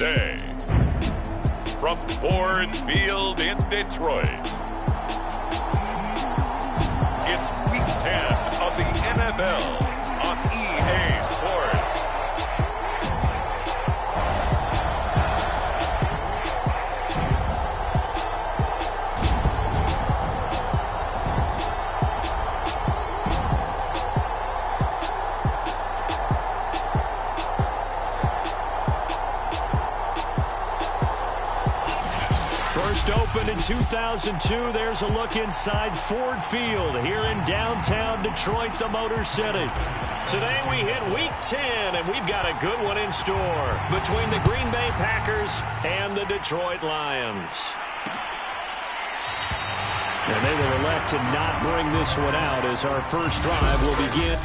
Tuesday. From Ford Field in Detroit, it's Week 10 of the NFL on EA Sports. First opened in 2002, there's a look inside Ford Field here in downtown Detroit, the Motor City. Today we hit Week 10, and we've got a good one in store between the Green Bay Packers and the Detroit Lions. And they will elect to not bring this one out as our first drive will begin.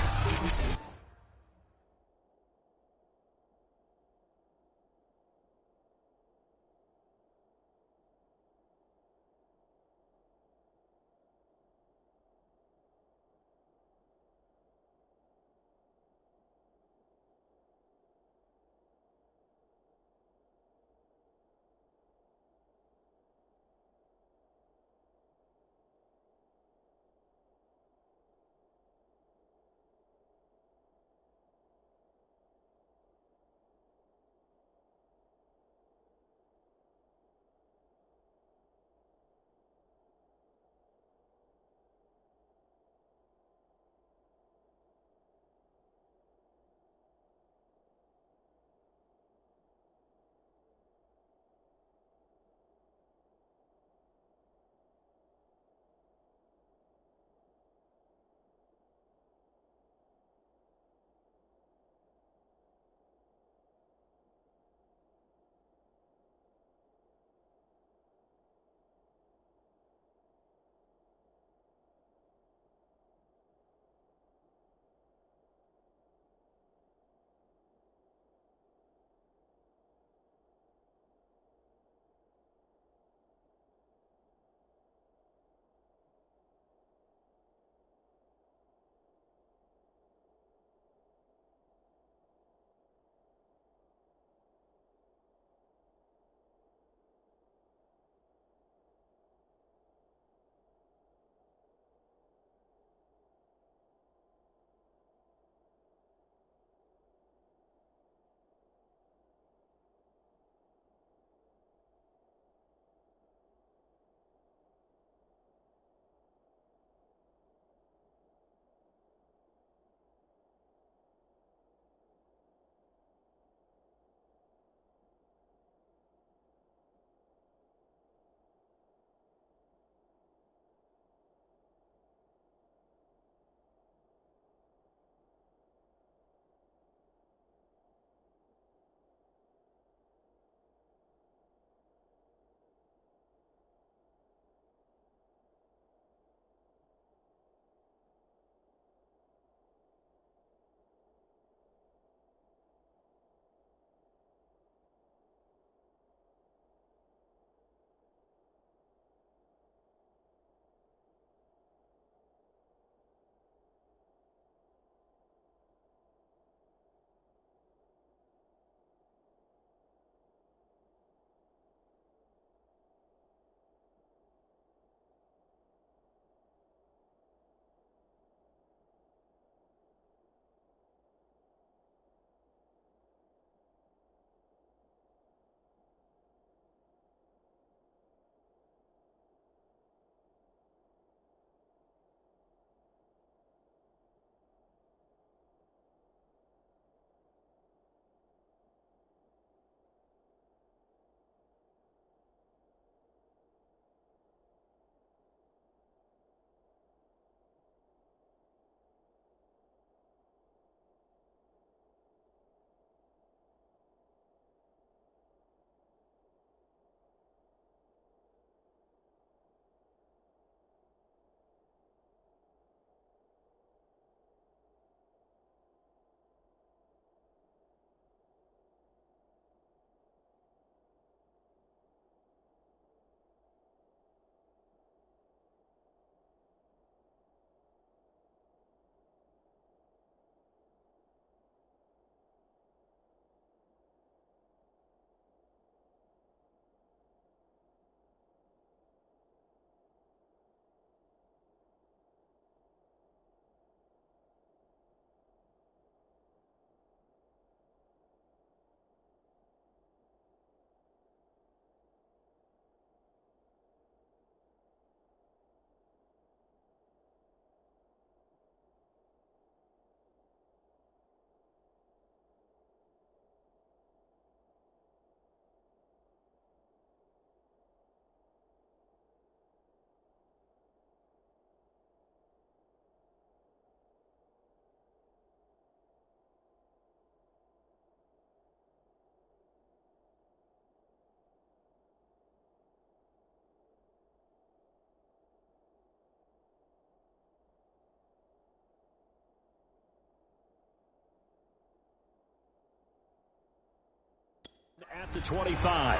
At the 25.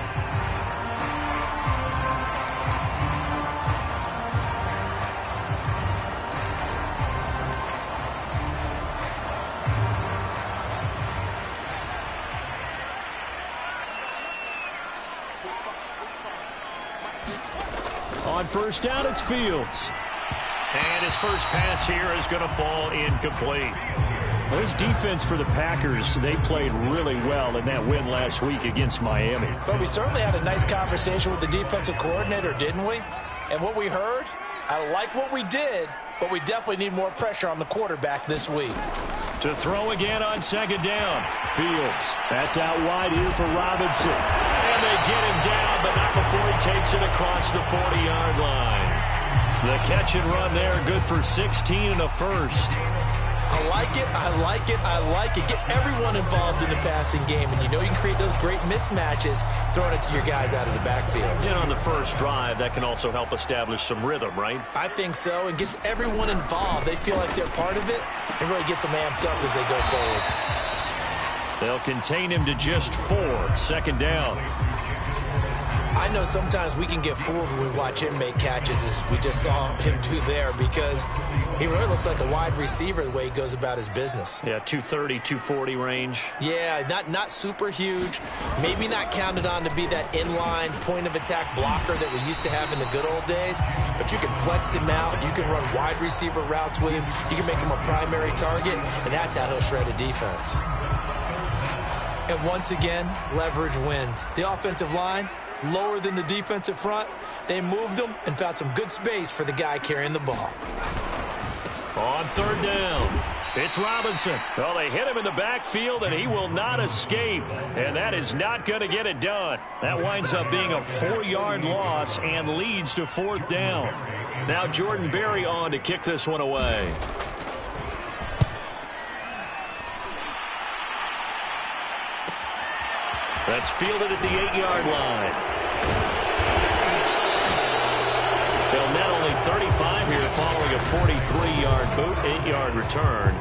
On first down, it's Fields. And his first pass here is going to fall incomplete. Well, this defense for the Packers, they played really well in that win last week against Miami. But we certainly had a nice conversation with the defensive coordinator, didn't we? And what we heard, I like what we did, but we definitely need more pressure on the quarterback this week. To throw again on second down. Fields. That's out wide here for Robinson. And they get him down, but not before he takes it across the 40-yard line. The catch and run there, good for 16 and a first. I like it, I like it, I like it. Get everyone involved in the passing game, and you know you can create those great mismatches throwing it to your guys out of the backfield. And on the first drive, that can also help establish some rhythm, right? I think so, and gets everyone involved. They feel like they're part of it, and really gets them amped up as they go forward. They'll contain him to just 4, second down. I know sometimes we can get fooled when we watch him make catches, as we just saw him do there, because he really looks like a wide receiver the way he goes about his business. Yeah, 230, 240 range. Yeah, not super huge. Maybe not counted on to be that inline point-of-attack blocker that we used to have in the good old days, but you can flex him out. You can run wide receiver routes with him. You can make him a primary target, and that's how he'll shred a defense. And once again, leverage wins. The offensive line, lower than the defensive front. They moved them and found some good space for the guy carrying the ball. On third down, it's Robinson. Well, they hit him in the backfield, and he will not escape. And that is not going to get it done. That winds up being a 4-yard loss and leads to fourth down. Now Jordan Berry on to kick this one away. That's fielded at the 8-yard line. They'll net only 35 here following a 43-yard boot, 8-yard return.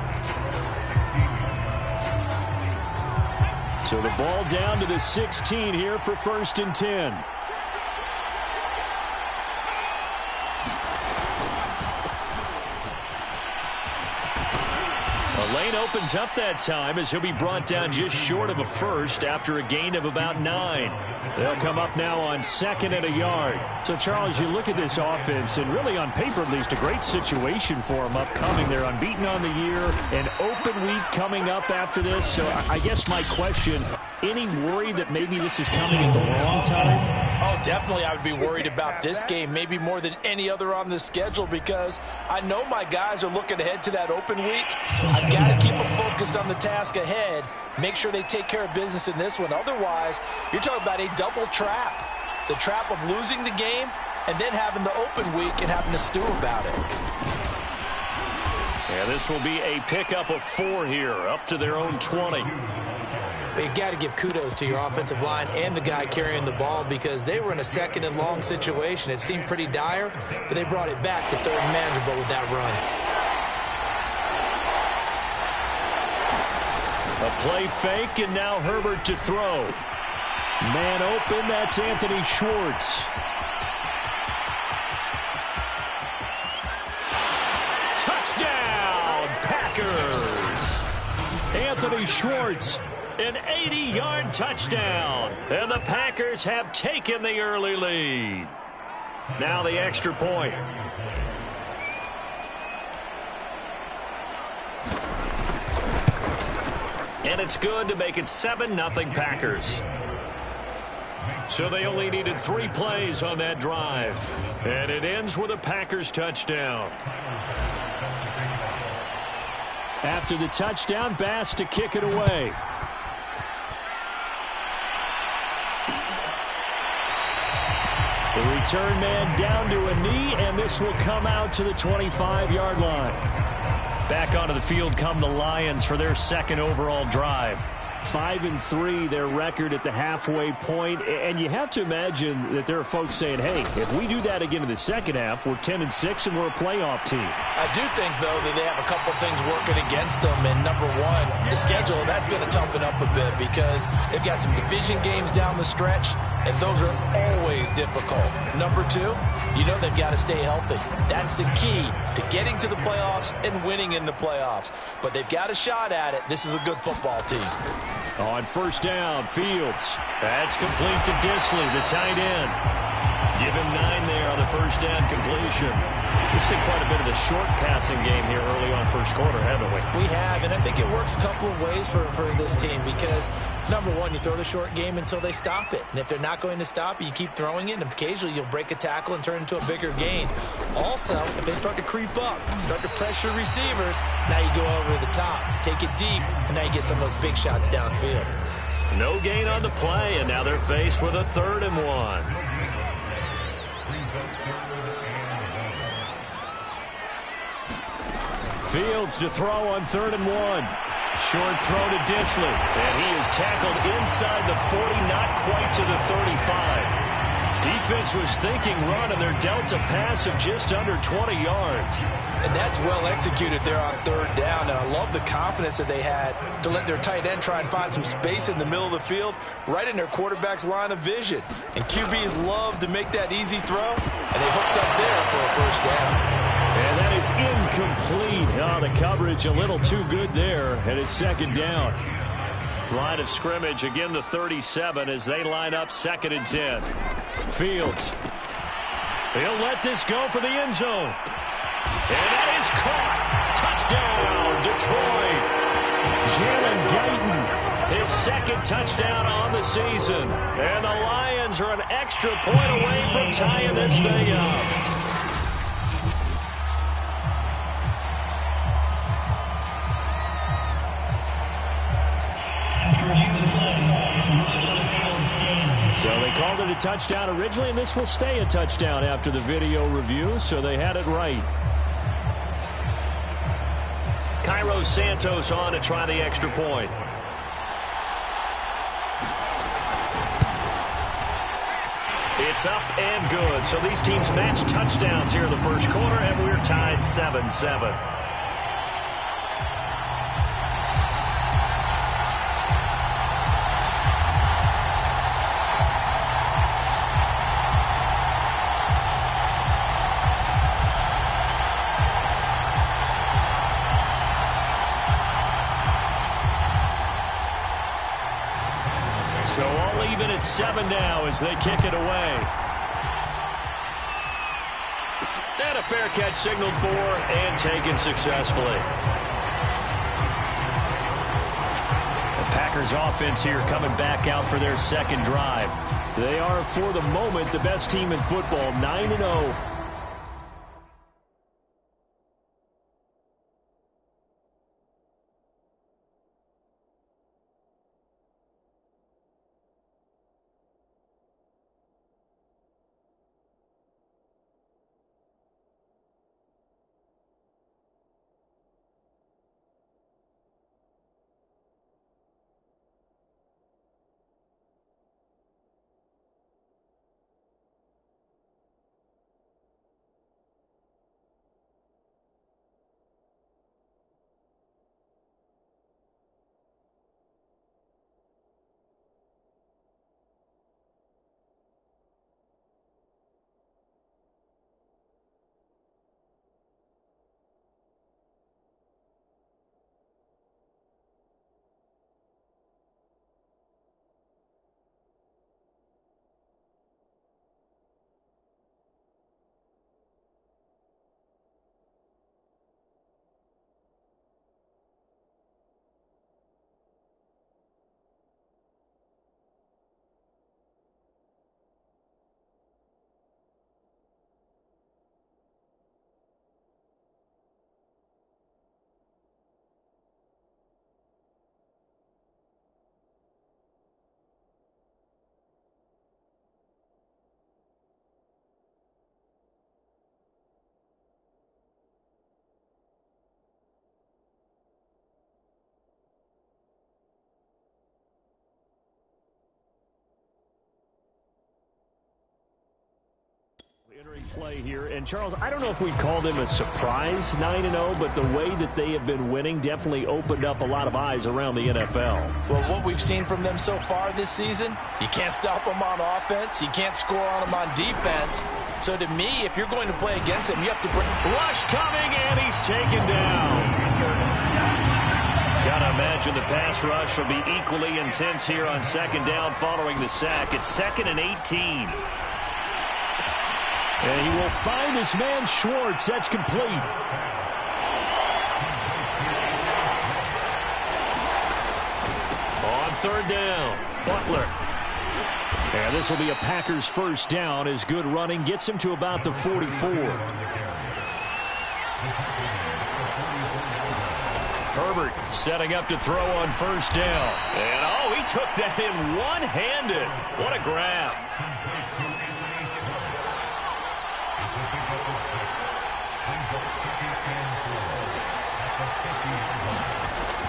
So the ball down to the 16 here for 1st and 10. The lane opens up that time as he'll be brought down just short of a first after a gain of about 9. They'll come up now on 2nd and a yard. So, Charles, you look at this offense, and really on paper at least a great situation for them upcoming. They're unbeaten on the year, an open week coming up after this. So I guess my question, any worry that maybe this is coming at the wrong time? Oh, definitely I would be worried about this game, maybe more than any other on the schedule, because I know my guys are looking ahead to that open week. I've got to keep them focused on the task ahead, make sure they take care of business in this one. Otherwise, you're talking about a double trap. The trap of losing the game and then having the open week and having to stew about it. Yeah, this will be a pickup of 4 here, up to their own 20. You've got to give kudos to your offensive line and the guy carrying the ball, because they were in a 2nd and long situation. It seemed pretty dire, but they brought it back to 3rd and manageable with that run. A play fake, and now Herbert to throw. Man open, that's Anthony Schwartz. Touchdown, Packers! Anthony Schwartz, an 80-yard touchdown. And the Packers have taken the early lead. Now the extra point. And it's good to make it 7-0 Packers. So they only needed 3 plays on that drive. And it ends with a Packers touchdown. After the touchdown, Bass to kick it away. The return man down to a knee, and this will come out to the 25-yard line. Back onto the field come the Lions for their 2nd overall drive. 5-3, their record at the halfway point. And you have to imagine that there are folks saying, hey, if we do that again in the second half, we're 10-6 and we're a playoff team. I do think, though, that they have a couple things working against them. And number one, the schedule, that's going to toughen up a bit because they've got some division games down the stretch, and those are always difficult. Number two, you know they've got to stay healthy. That's the key to getting to the playoffs and winning in the playoffs. But they've got a shot at it. This is a good football team. On first down, Fields. That's complete to Disley, the tight end. Give him 9 there on the first down completion. We've seen quite a bit of the short passing game here early on first quarter, haven't we? We have, and I think it works a couple of ways for this team because, number one, you throw the short game until they stop it. And if they're not going to stop it, you keep throwing it, and occasionally you'll break a tackle and turn it into a bigger gain. Also, if they start to creep up, start to pressure receivers, now you go over the top, take it deep, and now you get some of those big shots downfield. No gain on the play, and now they're faced with a 3rd and 1. Fields to throw on 3rd and 1. Short throw to Disley. And he is tackled inside the 40, not quite to the 35. Defense was thinking run, and they're dealt a pass of just under 20 yards. And that's well executed there on 3rd down. And I love the confidence that they had to let their tight end try and find some space in the middle of the field, right in their quarterback's line of vision. And QBs love to make that easy throw, and they hooked up there for a first down. And that is incomplete. Oh, the coverage a little too good there, and it's 2nd down. Line of scrimmage, again the 37 as they line up 2nd and 10. Fields. He'll let this go for the end zone. And that is caught. Touchdown, Detroit. Jalen Guyton, his 2nd touchdown on the season. And the Lions are an extra point away from tying this thing up. So they called it a touchdown originally, and this will stay a touchdown after the video review, so they had it right. Cairo Santos on to try the extra point. It's up and good. So these teams match touchdowns here in the first quarter, and we're tied 7-7. So all even at 7 now as they kick it away. And a fair catch signaled for and taken successfully. The Packers offense here coming back out for their 2nd drive. They are, for the moment, the best team in football, 9-0. play here. And, Charles, I don't know if we'd call them a surprise 9-0, but the way that they have been winning definitely opened up a lot of eyes around the NFL. Well, what we've seen from them so far this season, you can't stop them on offense. You can't score on them on defense. So, to me, if you're going to play against them, you have to bring... Rush coming, and he's taken down. Got to imagine the pass rush will be equally intense here on second down following the sack. It's 2nd and 18. And he will find his man Schwartz. That's complete. On 3rd down, Butler. And this will be a Packers first down as good running gets him to about the 44. Herbert setting up to throw on first down. And, oh, he took that in one-handed. What a grab.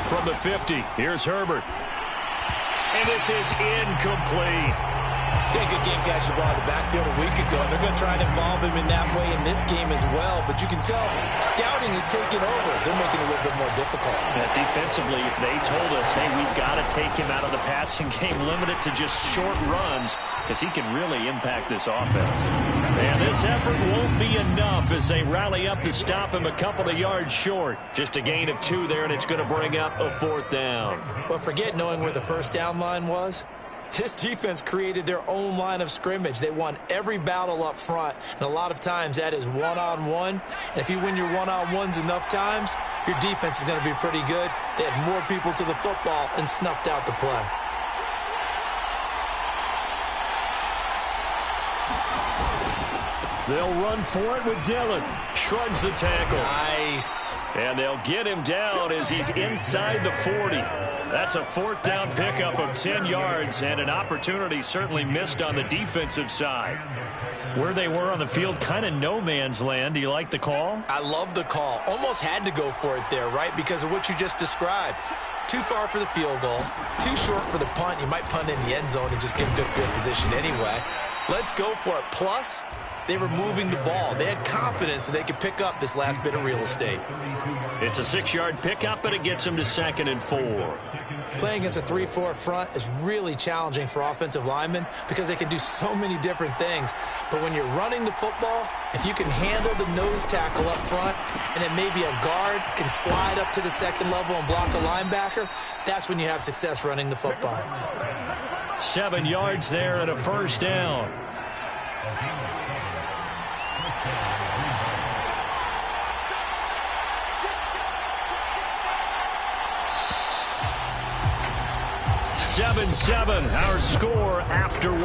From the 50, here's Herbert. And this is incomplete. He had a good game catching the ball in the backfield a week ago, and they're going to try and involve him in that way in this game as well. But you can tell scouting is taking over. They're making it a little bit more difficult. Defensively, they told us, hey, we've got to take him out of the passing game, limit it to just short runs, because he can really impact this offense. And this effort won't be enough as they rally up to stop him a couple of yards short. Just a gain of 2 there, and it's going to bring up a 4th down. Well, forget knowing where the first down line was. This defense created their own line of scrimmage. They won every battle up front, and a lot of times that is one-on-one. And if you win your one-on-ones enough times, your defense is going to be pretty good. They had more people to the football and snuffed out the play. They'll run for it with Dillon. Shrugs the tackle. Nice. And they'll get him down as he's inside the 40. That's a 4th down pickup of 10 yards and an opportunity certainly missed on the defensive side. Where they were on the field, kind of no man's land. Do you like the call? I love the call. Almost had to go for it there, right? Because of what you just described. Too far for the field goal. Too short for the punt. You might punt in the end zone and just get good field position anyway. Let's go for it. Plus, they were moving the ball. They had confidence that they could pick up this last bit of real estate. It's a 6-yard pickup, but it gets them to 2nd and 4. Playing against a 3-4 front is really challenging for offensive linemen because they can do so many different things. But when you're running the football, if you can handle the nose tackle up front and then maybe a guard can slide up to the 2nd level and block a linebacker, that's when you have success running the football. 7 yards there and a first down. Seven, our score after 1.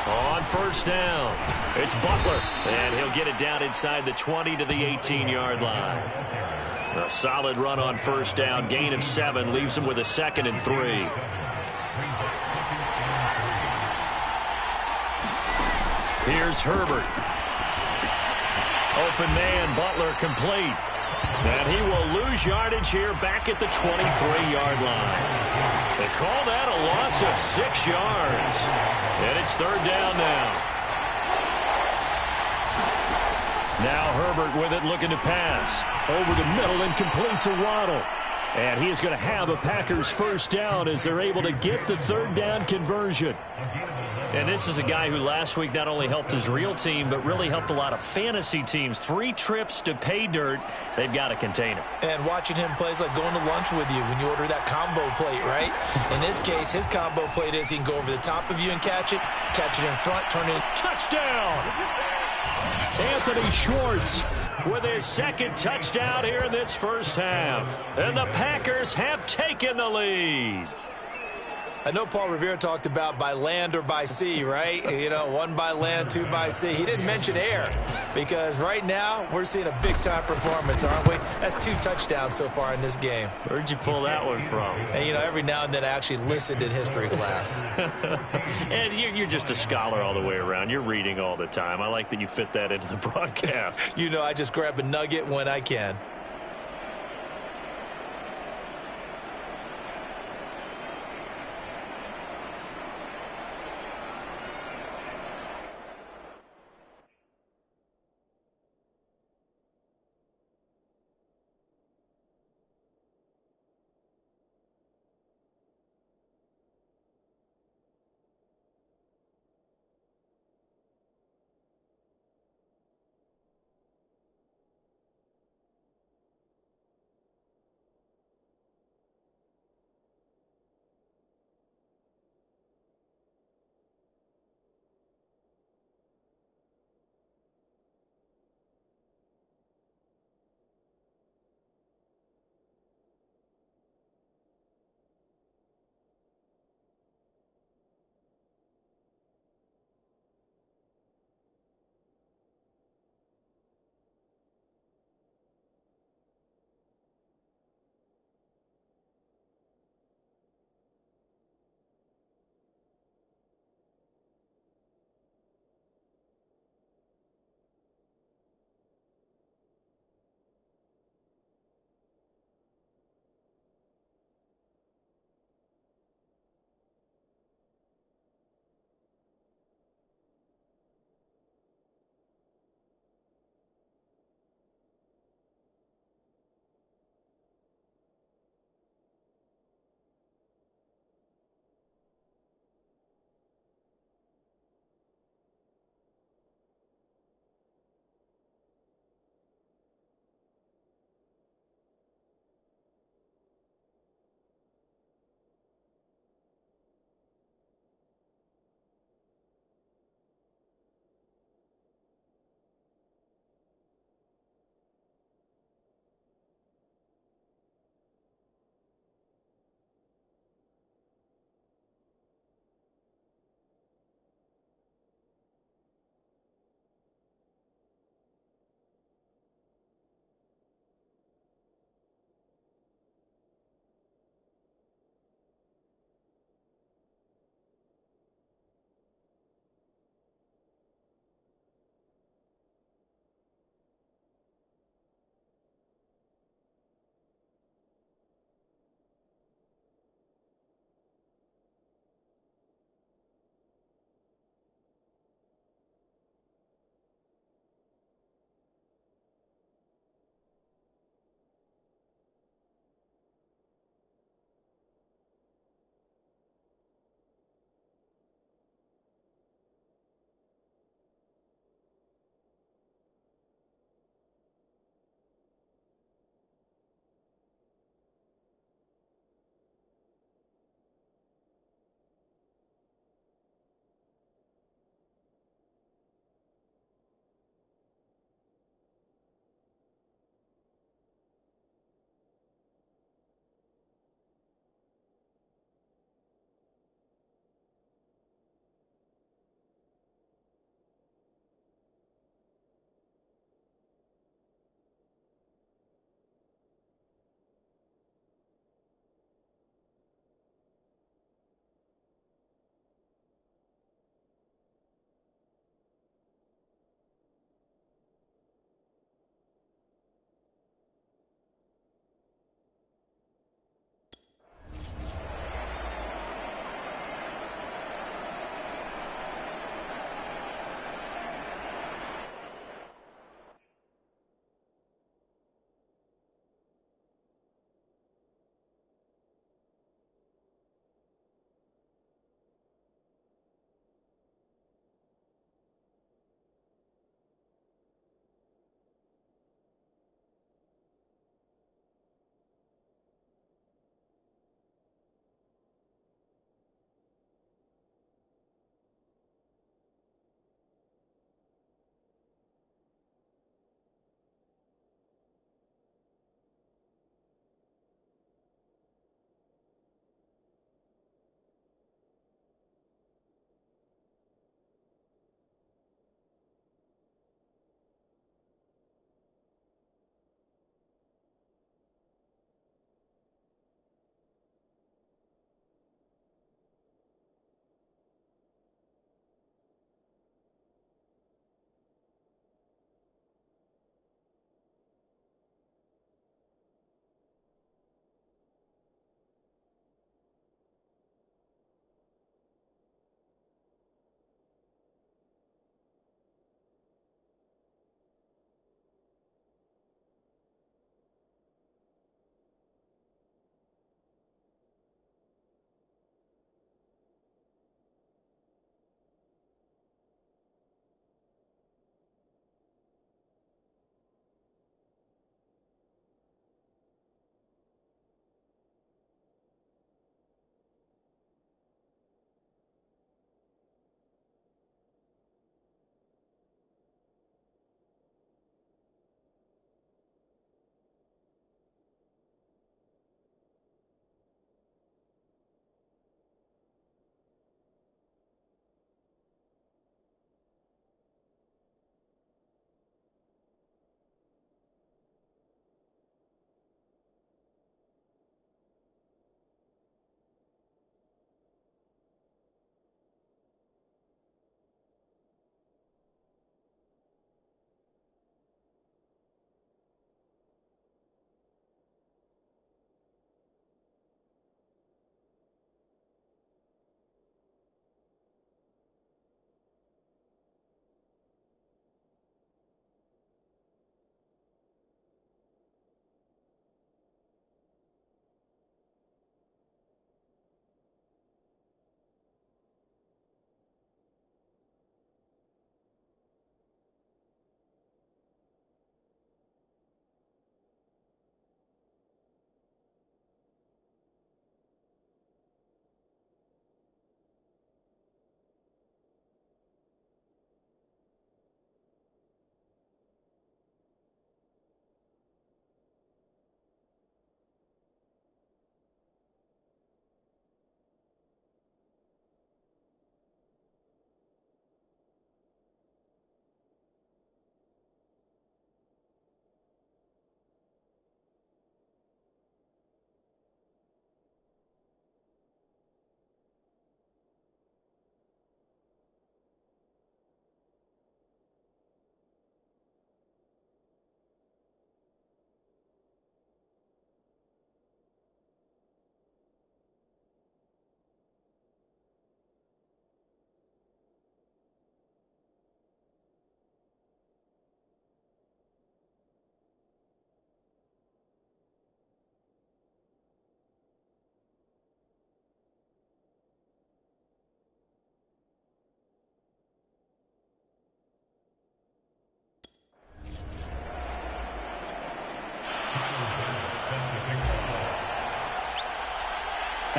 On first down, it's Butler, and he'll get it down inside the 20 to the 18-yard line. A solid run on first down, gain of 7, leaves him with a 2nd and 3. Here's Herbert. Open man, Butler complete. And he will lose yardage here back at the 23-yard line. They call that a loss of 6 yards. And it's 3rd down now. Now Herbert with it, looking to pass. Over the middle and complete to Waddle. And he is going to have a Packers first down as they're able to get the 3rd down conversion. And this is a guy who last week not only helped his real team, but really helped a lot of fantasy teams. 3 trips to pay dirt. They've got to contain him. And watching him play is like going to lunch with you when you order that combo plate, right? In this case, his combo plate is he can go over the top of you and catch it in front, turn it. Touchdown! Anthony Schwartz with his 2nd touchdown here in this first half. And the Packers have taken the lead. I know Paul Revere talked about by land or by sea, right? You know, 1 by land, 2 by sea. He didn't mention air because right now we're seeing a big-time performance, aren't we? That's 2 touchdowns so far in this game. Where'd you pull that one from? And, you know, every now and then I actually listened in history class. And you're just a scholar all the way around. You're reading all the time. I like that you fit that into the broadcast. You know, I just grab a nugget when I can.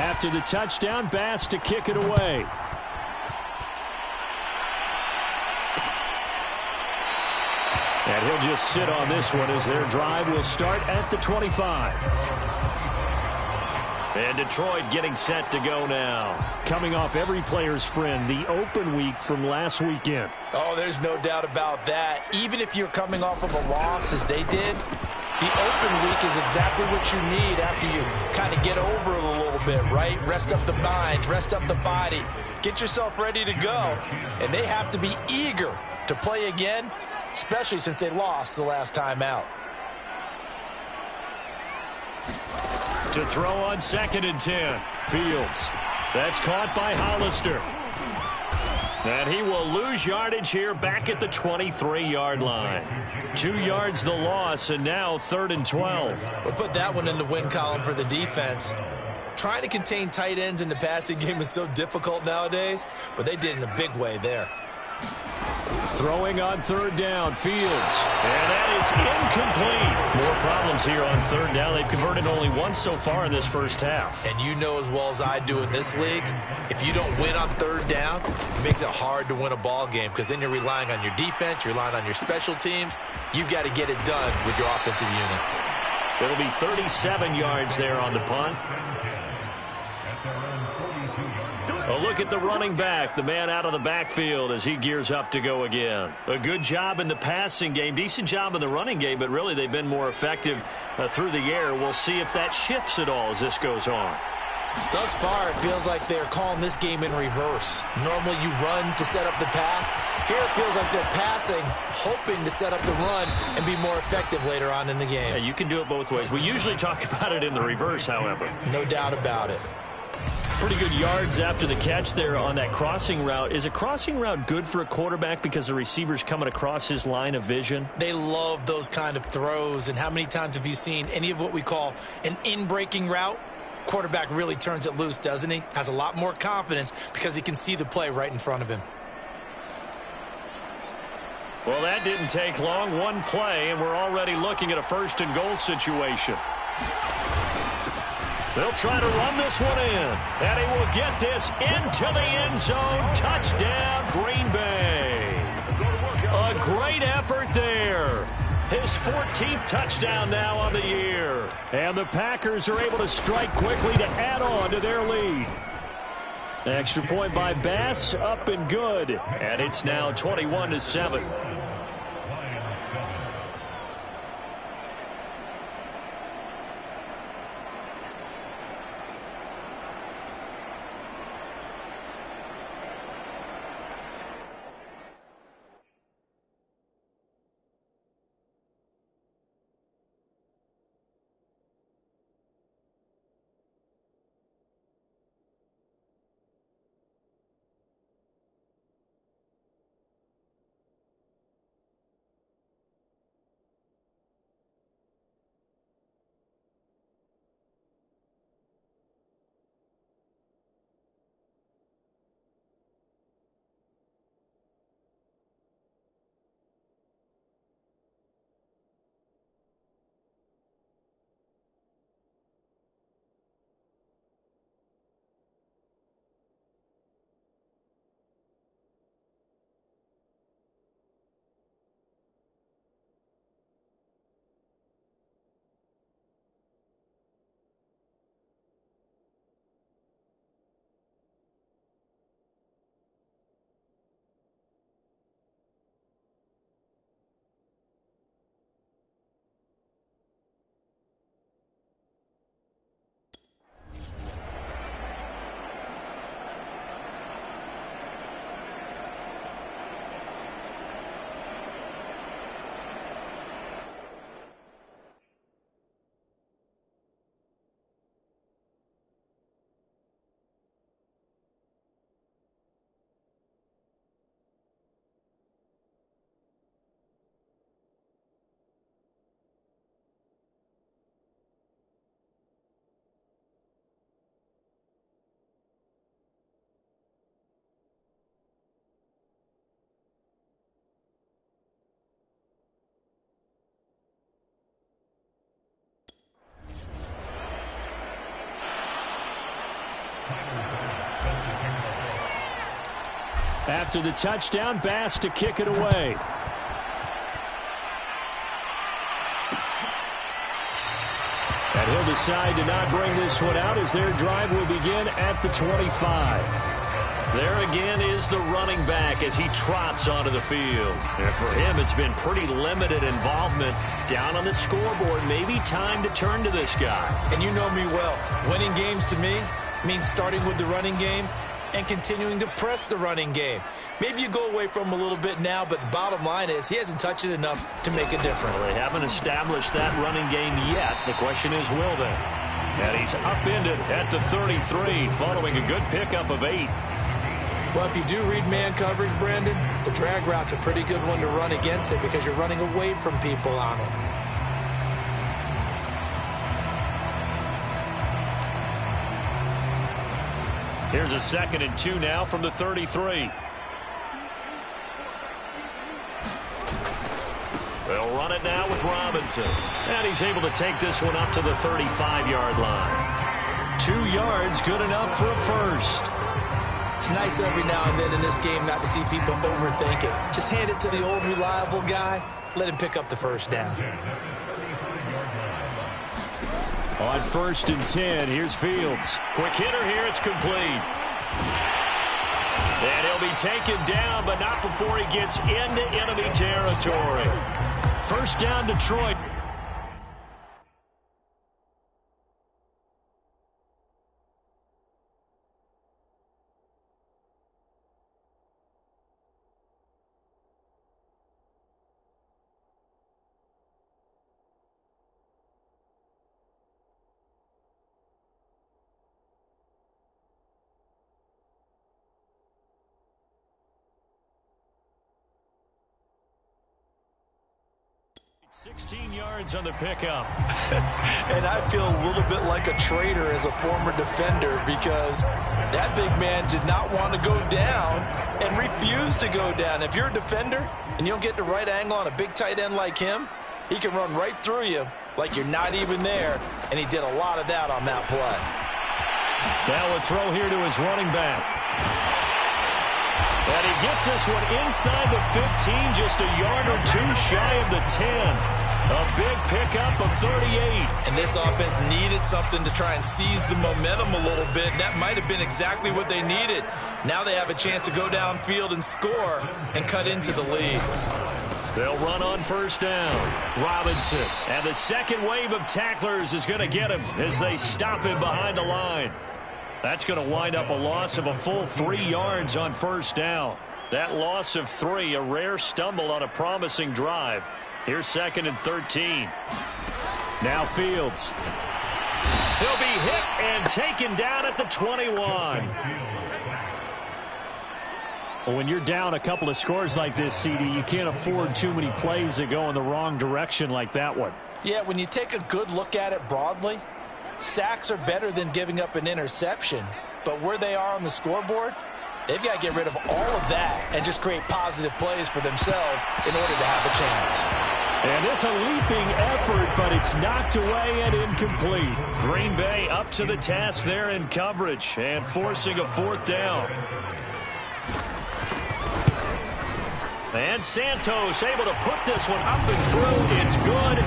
After the touchdown, Bass to kick it away. And he'll just sit on this one as their drive will start at the 25. And Detroit getting set to go now. Coming off every player's friend, the open week from last weekend. Oh, there's no doubt about that. Even if you're coming off of a loss as they did, the open week is exactly what you need after you kind of get over it a little bit, right? Rest up the mind, rest up the body, get yourself ready to go. And they have to be eager to play again, especially since they lost the last time out. To throw on 2nd and 10. Fields. That's caught by Hollister. And he will lose yardage here back at the 23-yard line. 2 yards the loss, and now 3rd and 12. We'll put that one in the win column for the defense. Trying to contain tight ends in the passing game is so difficult nowadays, but they did in a big way there. Throwing on 3rd down, Fields. And that is incomplete. More problems here on 3rd down. They've converted only once so far in this first half. And you know as well as I do in this league, if you don't win on 3rd down, it makes it hard to win a ball game because then you're relying on your defense, you're relying on your special teams. You've got to get it done with your offensive unit. It'll be 37 yards there on the punt. A look at the running back, the man out of the backfield as he gears up to go again. A good job in the passing game, decent job in the running game, but really they've been more effective through the air. We'll see if that shifts at all as this goes on. Thus far, it feels like they're calling this game in reverse. Normally you run to set up the pass. Here it feels like they're passing, hoping to set up the run and be more effective later on in the game. Yeah, you can do it both ways. We usually talk about it in the reverse, however. No doubt about it. Pretty good yards after the catch there on that crossing route. Is a crossing route good for a quarterback because the receiver's coming across his line of vision? They love those kind of throws. And how many times have you seen any of what we call an in-breaking route? Quarterback really turns it loose, doesn't he? Has a lot more confidence because he can see the play right in front of him. Well, that didn't take long. One play, and we're already looking at a 1st and goal situation. They'll try to run this one in, and he will get this into the end zone. Touchdown, Green Bay. A great effort there. His 14th touchdown now on the year. And the Packers are able to strike quickly to add on to their lead. Extra point by Bass, up and good. And it's now 21-7. After the touchdown, Bass to kick it away. And he'll decide to not bring this one out as their drive will begin at the 25. There again is the running back as he trots onto the field. And for him, it's been pretty limited involvement down on the scoreboard. Maybe time to turn to this guy. And you know me well. Winning games to me means starting with the running game and continuing to press the running game. Maybe you go away from him a little bit now, but the bottom line is he hasn't touched it enough to make a difference. Well, they haven't established that running game yet. The question is, will they? And he's upended at the 33 following a good pickup of 8. Well, if you do read man coverage, Brandon, the drag route's a pretty good one to run against it because you're running away from people on it. Here's a 2nd and 2 now from the 33. They'll run it now with Robinson. And he's able to take this one up to the 35-yard line. 2 yards, good enough for a first. It's nice every now and then in this game not to see people overthink it. Just hand it to the old reliable guy. Let him pick up the first down. On 1st and 10, here's Fields. Quick hitter here, it's complete. And he'll be taken down, but not before he gets into enemy territory. First down, Detroit. $16 yards on the pickup. And I feel a little bit like a traitor as a former defender because that big man did not want to go down and refused to go down. If you're a defender and you don't get the right angle on a big tight end like him, he can run right through you like you're not even there, and he did a lot of that on that play. Now a throw here to his running back. And he gets this one inside the 15, just a yard or 2 shy of the 10. A big pickup of 38. And this offense needed something to try and seize the momentum a little bit. That might have been exactly what they needed. Now they have a chance to go downfield and score and cut into the lead. They'll run on first down. Robinson. And the second wave of tacklers is going to get him as they stop him behind the line. That's going to wind up a loss of a full 3 yards on first down. That loss of 3, a rare stumble on a promising drive. Here's 2nd and 13. Now Fields. He'll be hit and taken down at the 21. Well, when you're down a couple of scores like this, CD, you can't afford too many plays that go in the wrong direction like that one. Yeah, when you take a good look at it broadly, sacks are better than giving up an interception. But where they are on the scoreboard, they've got to get rid of all of that and just create positive plays for themselves in order to have a chance. And it's a leaping effort, but it's knocked away and incomplete. Green Bay up to the task there in coverage and forcing a 4th down. And Santos able to put this one up and through. It's good.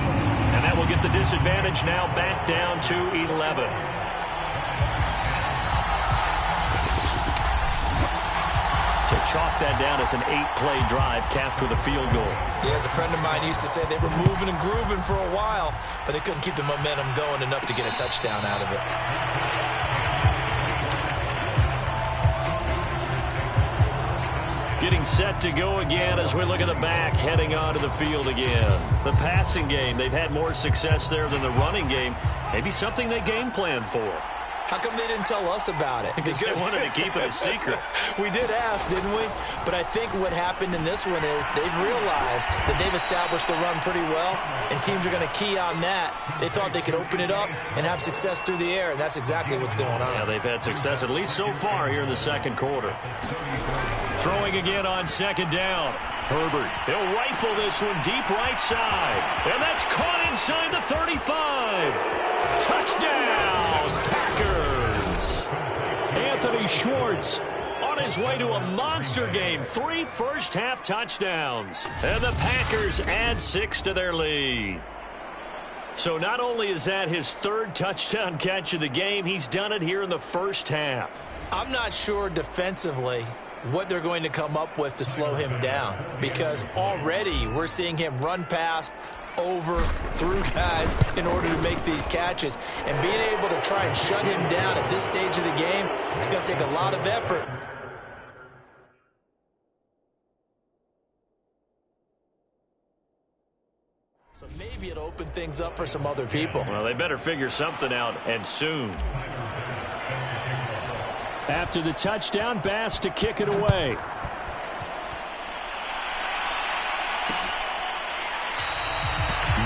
And that will get the disadvantage now back down to 11. So chalk that down as an 8-play drive capped with a field goal. Yeah, as a friend of mine used to say, they were moving and grooving for a while, but they couldn't keep the momentum going enough to get a touchdown out of it. Getting set to go again as we look at the back heading onto the field again. The passing game, they've had more success there than the running game. Maybe something they game plan for. How come they didn't tell us about it? Because they wanted to keep it a secret. We did ask, didn't we? But I think what happened in this one is they've realized that they've established the run pretty well, and teams are going to key on that. They thought they could open it up and have success through the air, and that's exactly what's going on. Yeah, they've had success, at least so far, here in the second quarter. Throwing again on 2nd down. Herbert, he'll rifle this one deep right side. And that's caught inside the 35. Touchdown, Packers. Anthony Schwartz on his way to a monster game. 3 first-half touchdowns. And the Packers add 6 to their lead. So not only is that his 3rd touchdown catch of the game, he's done it here in the first half. I'm not sure defensively what they're going to come up with to slow him down, because already we're seeing him run past, over, through guys in order to make these catches. And being able to try and shut him down at this stage of the game, it's going to take a lot of effort. So maybe it'll open things up for some other people. Well, they better figure something out, and soon. After the touchdown, Bass to kick it away.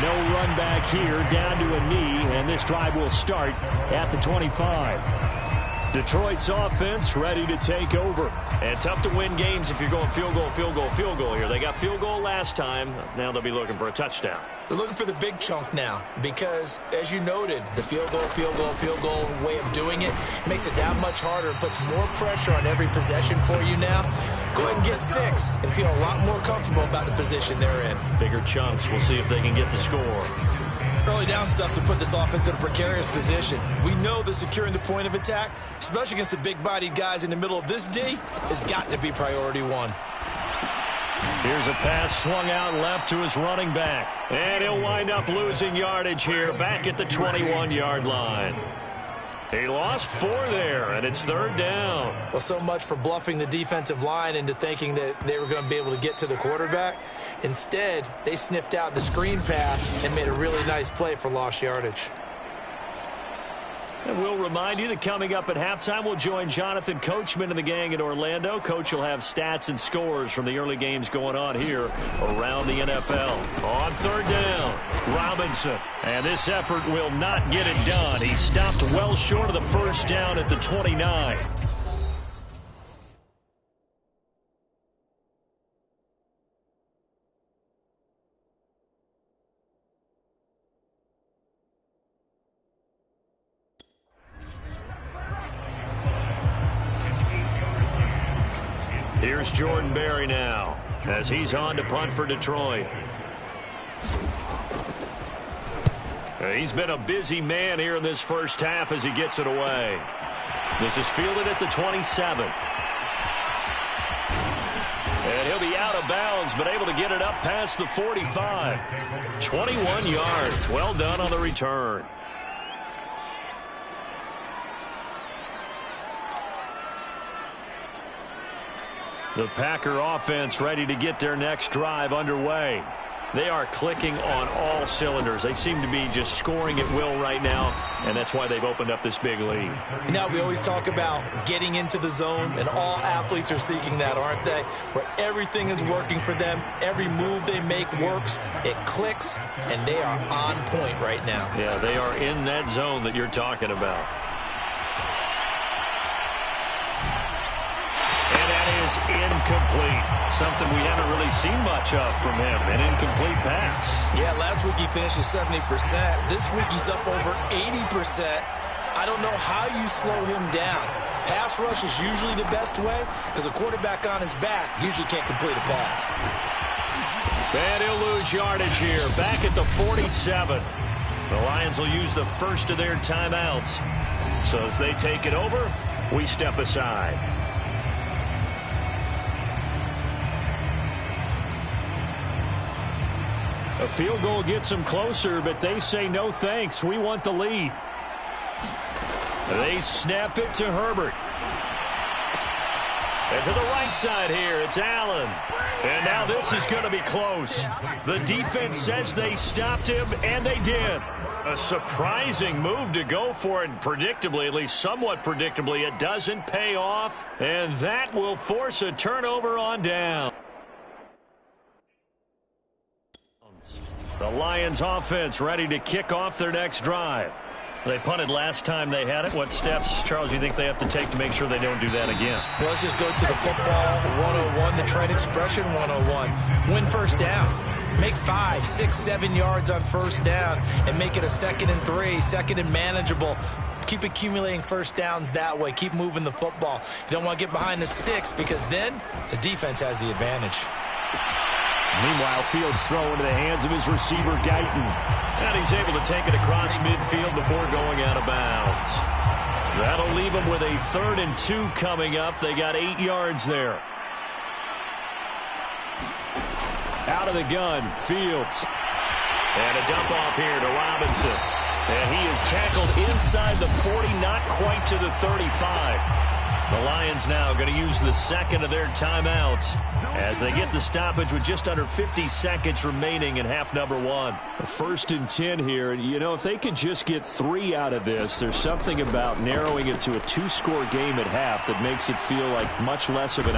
No run back here, down to a knee, and this drive will start at the 25. Detroit's offense ready to take over. And tough to win games if you're going field goal, field goal, field goal here. They got field goal last time. Now they'll be looking for a touchdown. They're looking for the big chunk now because, as you noted, the field goal, field goal, field goal way of doing it makes it that much harder and puts more pressure on every possession for you now. Go ahead and get 6 and feel a lot more comfortable about the position they're in. Bigger chunks. We'll see if they can get the score. Early down stuff to put this offense in a precarious position. We know that securing the point of attack, especially against the big-bodied guys in the middle of this D, has got to be priority 1. Here's a pass swung out left to his running back. And he'll wind up losing yardage here back at the 21-yard line. He lost 4 there, and it's 3rd down. Well, so much for bluffing the defensive line into thinking that they were going to be able to get to the quarterback. Instead, they sniffed out the screen pass and made a really nice play for lost yardage. And we'll remind you that coming up at halftime, we'll join Jonathan Coachman and the gang in Orlando. Coach will have stats and scores from the early games going on here around the NFL. On 3rd down, Robinson. And this effort will not get it done. He stopped well short of the first down at the 29. Here's Jordan Berry now as he's on to punt for Detroit. He's been a busy man here in this first half as he gets it away. This is fielded at the 27. And he'll be out of bounds, but able to get it up past the 45. 21 yards. Well done on the return. The Packer offense ready to get their next drive underway. They are clicking on all cylinders. They seem to be just scoring at will right now, and that's why they've opened up this big lead. Now, we always talk about getting into the zone, and all athletes are seeking that, aren't they? Where everything is working for them. Every move they make works. It clicks, and they are on point right now. Yeah, they are in that zone that you're talking about. Incomplete. Something we haven't really seen much of from him. An incomplete pass. Yeah, last week he finished at 70%. This week he's up over 80%. I don't know how you slow him down. Pass rush is usually the best way because a quarterback on his back usually can't complete a pass. And he'll lose yardage here. Back at the 47. The Lions will use the first of their timeouts. So as they take it over, we step aside. A field goal gets them closer, but they say no thanks. We want the lead. They snap it to Herbert. And to the right side here, it's Allen. And now this is going to be close. The defense says they stopped him, and they did. A surprising move to go for it, predictably, at least somewhat predictably. It doesn't pay off, and that will force a turnover on down. The Lions offense ready to kick off their next drive. They punted last time they had it. What steps, Charles, do you think they have to take to make sure they don't do that again? Well, let's just go to the football 101, the trade expression 101. Win first down. Make 5, 6, 7 yards on first down and make it a 2nd and 3, 2nd and manageable. Keep accumulating first downs that way. Keep moving the football. You don't want to get behind the sticks because then the defense has the advantage. Meanwhile, Fields throw into the hands of his receiver, Guyton. And he's able to take it across midfield before going out of bounds. That'll leave him with a 3rd and 2 coming up. They got 8 yards there. Out of the gun, Fields. And a dump off here to Robinson. And he is tackled inside the 40, not quite to the 35. The Lions now going to use the second of their timeouts as they get the stoppage with just under 50 seconds remaining in half number 1. 1st and 10 here. And, you know, if they could just get 3 out of this, there's something about narrowing it to a 2-score game at half that makes it feel like much less of an...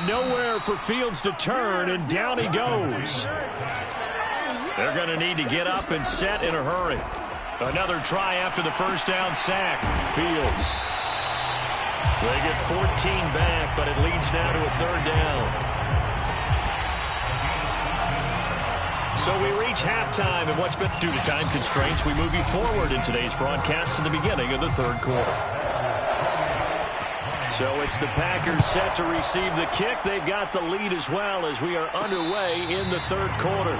nowhere for Fields to turn, and down he goes. They're going to need to get up and set in a hurry. Another try after the first down sack. Fields. They get 14 back, but it leads now to a 3rd down. So we reach halftime, and what's been due to time constraints, we move you forward in today's broadcast to the beginning of the 3rd quarter. So it's the Packers set to receive the kick. They've got the lead as well as we are underway in the 3rd quarter.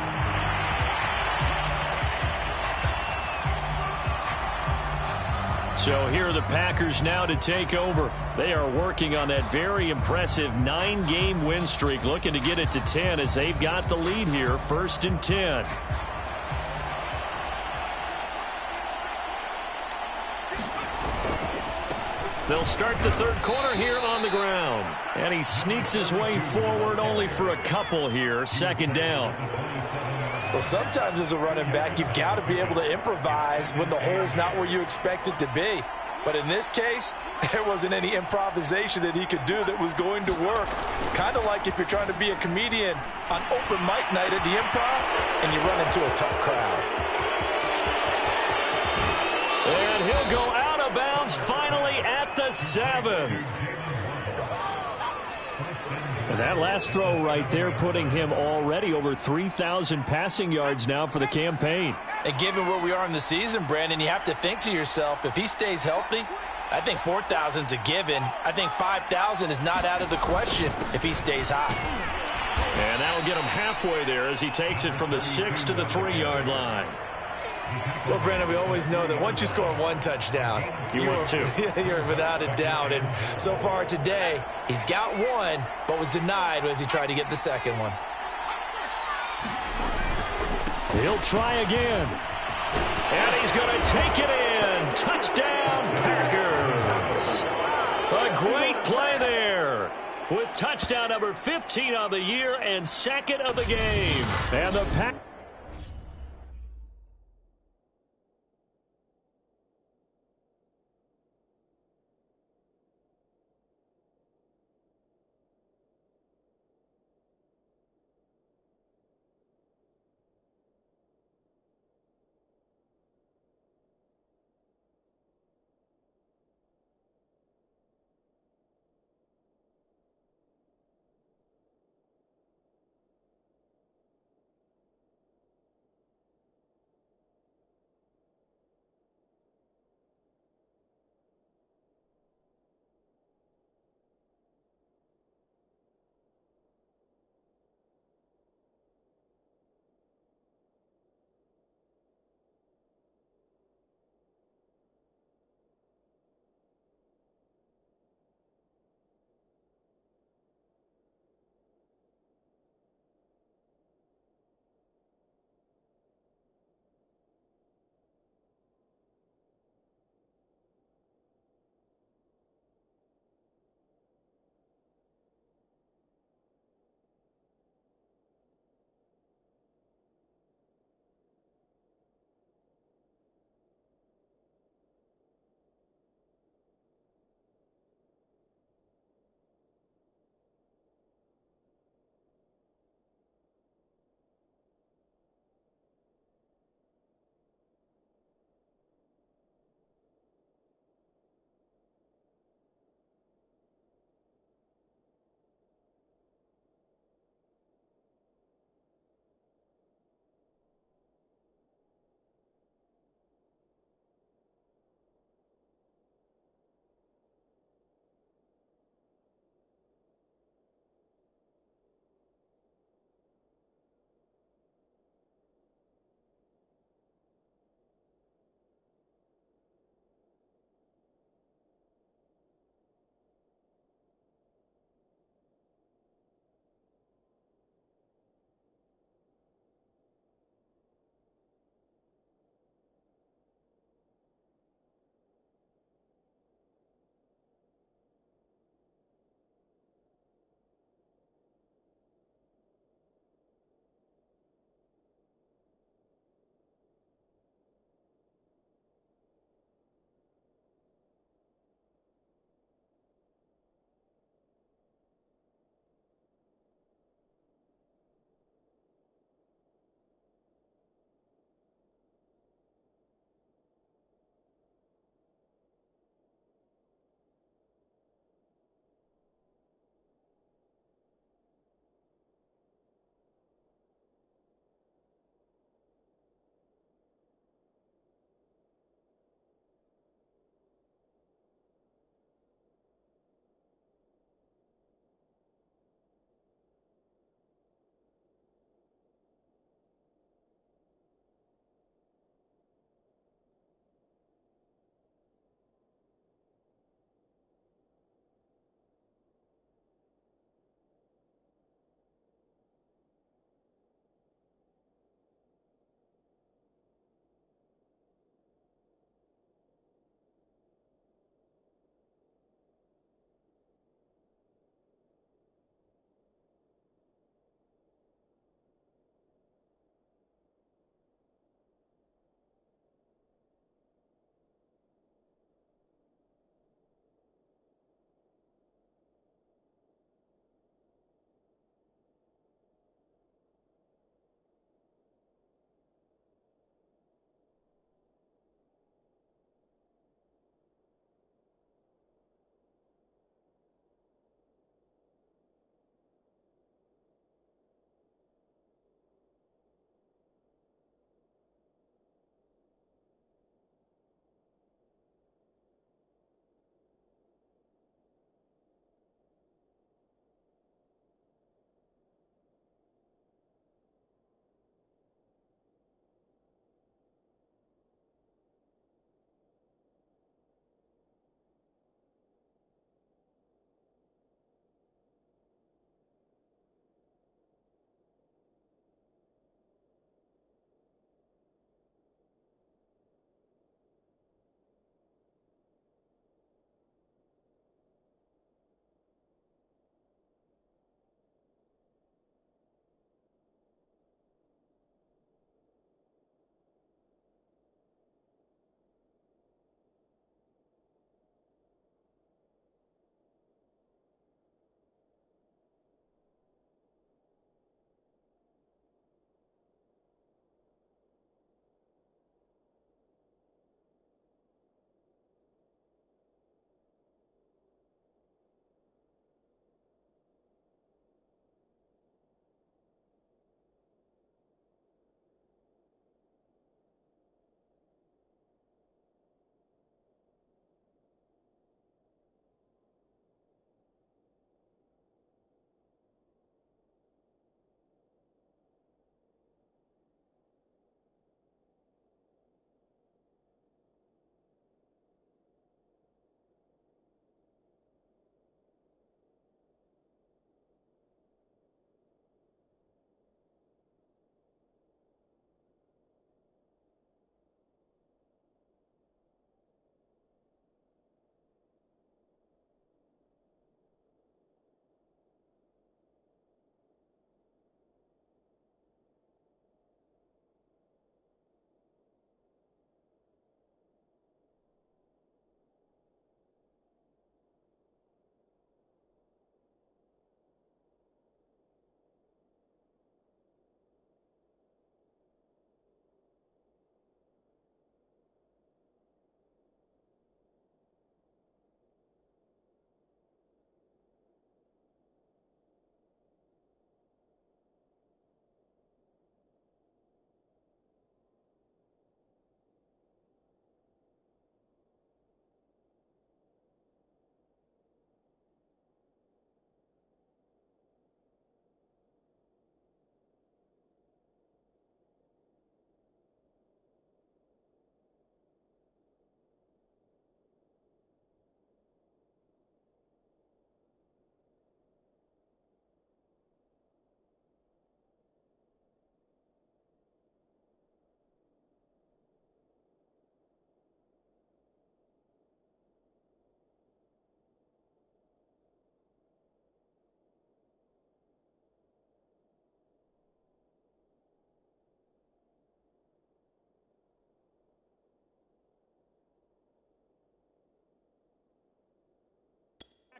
So here are the Packers now to take over. They are working on that very impressive 9-game win streak, looking to get it to 10 as they've got the lead here, 1st and 10. They'll start the 3rd quarter here on the ground. And he sneaks his way forward only for a couple here, 2nd down. Well, sometimes as a running back, you've got to be able to improvise when the hole's not where you expect it to be. But in this case, there wasn't any improvisation that he could do that was going to work. Kind of like if you're trying to be a comedian on open mic night at the Improv and you run into a tough crowd. And he'll go out of bounds finally at the 7. And that last throw right there putting him already over 3,000 passing yards now for the campaign. And given where we are in the season, Brandon, you have to think to yourself, if he stays healthy, I think 4,000's a given. I think 5,000 is not out of the question if he stays high. And that'll get him halfway there as he takes it from the 6 to the 3-yard line. Well, Brandon, we always know that once you score 1 touchdown, you're 2. You're without a doubt. And so far today, he's got 1, but was denied as he tried to get the 2nd one. He'll try again. And he's going to take it in. Touchdown, Packers. A great play there with touchdown number 15 on the year and 2nd of the game. And the Packers.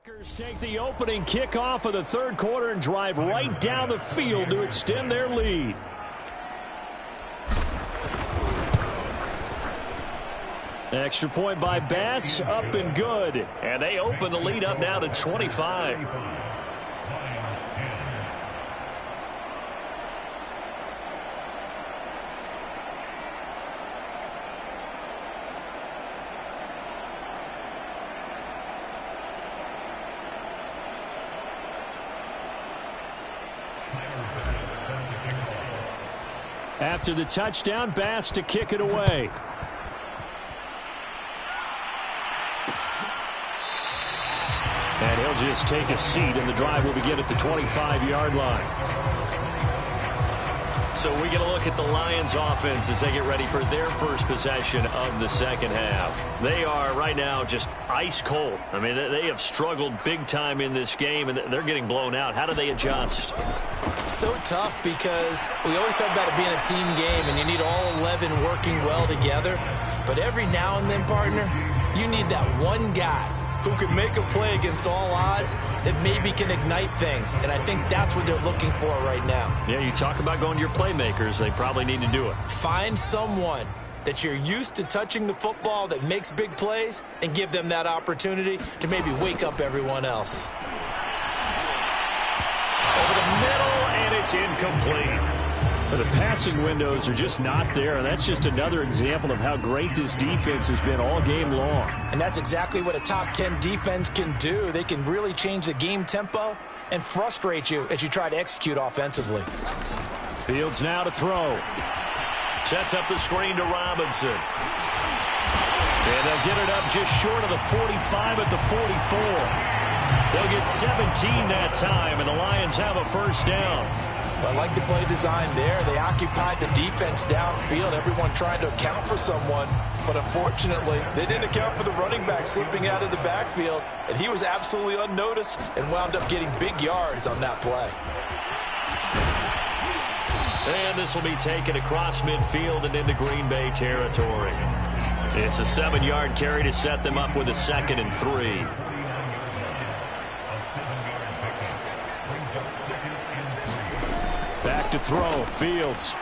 Packers take the opening kickoff of the third quarter and drive right down the field to extend their lead. Extra point by Bass, up and good. And they open the lead up now to 25. After the touchdown, Bass to kick it away. And he'll just take a seat, and the drive will begin at the 25-yard line. So we get a look at the Lions offense as they get ready for their first possession of the second half. They are right now just ice cold. I mean, they have struggled big time in this game, and they're getting blown out. How do they adjust? So tough because we always talk about it being a team game, and you need all 11 working well together. But every now and then, partner, you need that one guy who can make a play against all odds that maybe can ignite things. And I think that's what they're looking for right now. Yeah, you talk about going to your playmakers. They probably need to do it. Find someone that you're used to touching the football that makes big plays and give them that opportunity to maybe wake up everyone else. Over the middle, and it's incomplete. But the passing windows are just not there, and that's just another example of how great this defense has been all game long. And that's exactly what a top 10 defense can do. They can really change the game tempo and frustrate you as you try to execute offensively. Fields now to throw. Sets up the screen to Robinson. And they'll get it up just short of the 45 at the 44. They'll get 17 that time, and the Lions have a first down. I like the play design there. They occupied the defense downfield, everyone trying to account for someone. But unfortunately, they didn't account for the running back slipping out of the backfield, and he was absolutely unnoticed and wound up getting big yards on that play. And this will be taken across midfield and into Green Bay territory. It's a 7-yard carry to set them up with a 2nd and 3. Back to throw, Fields.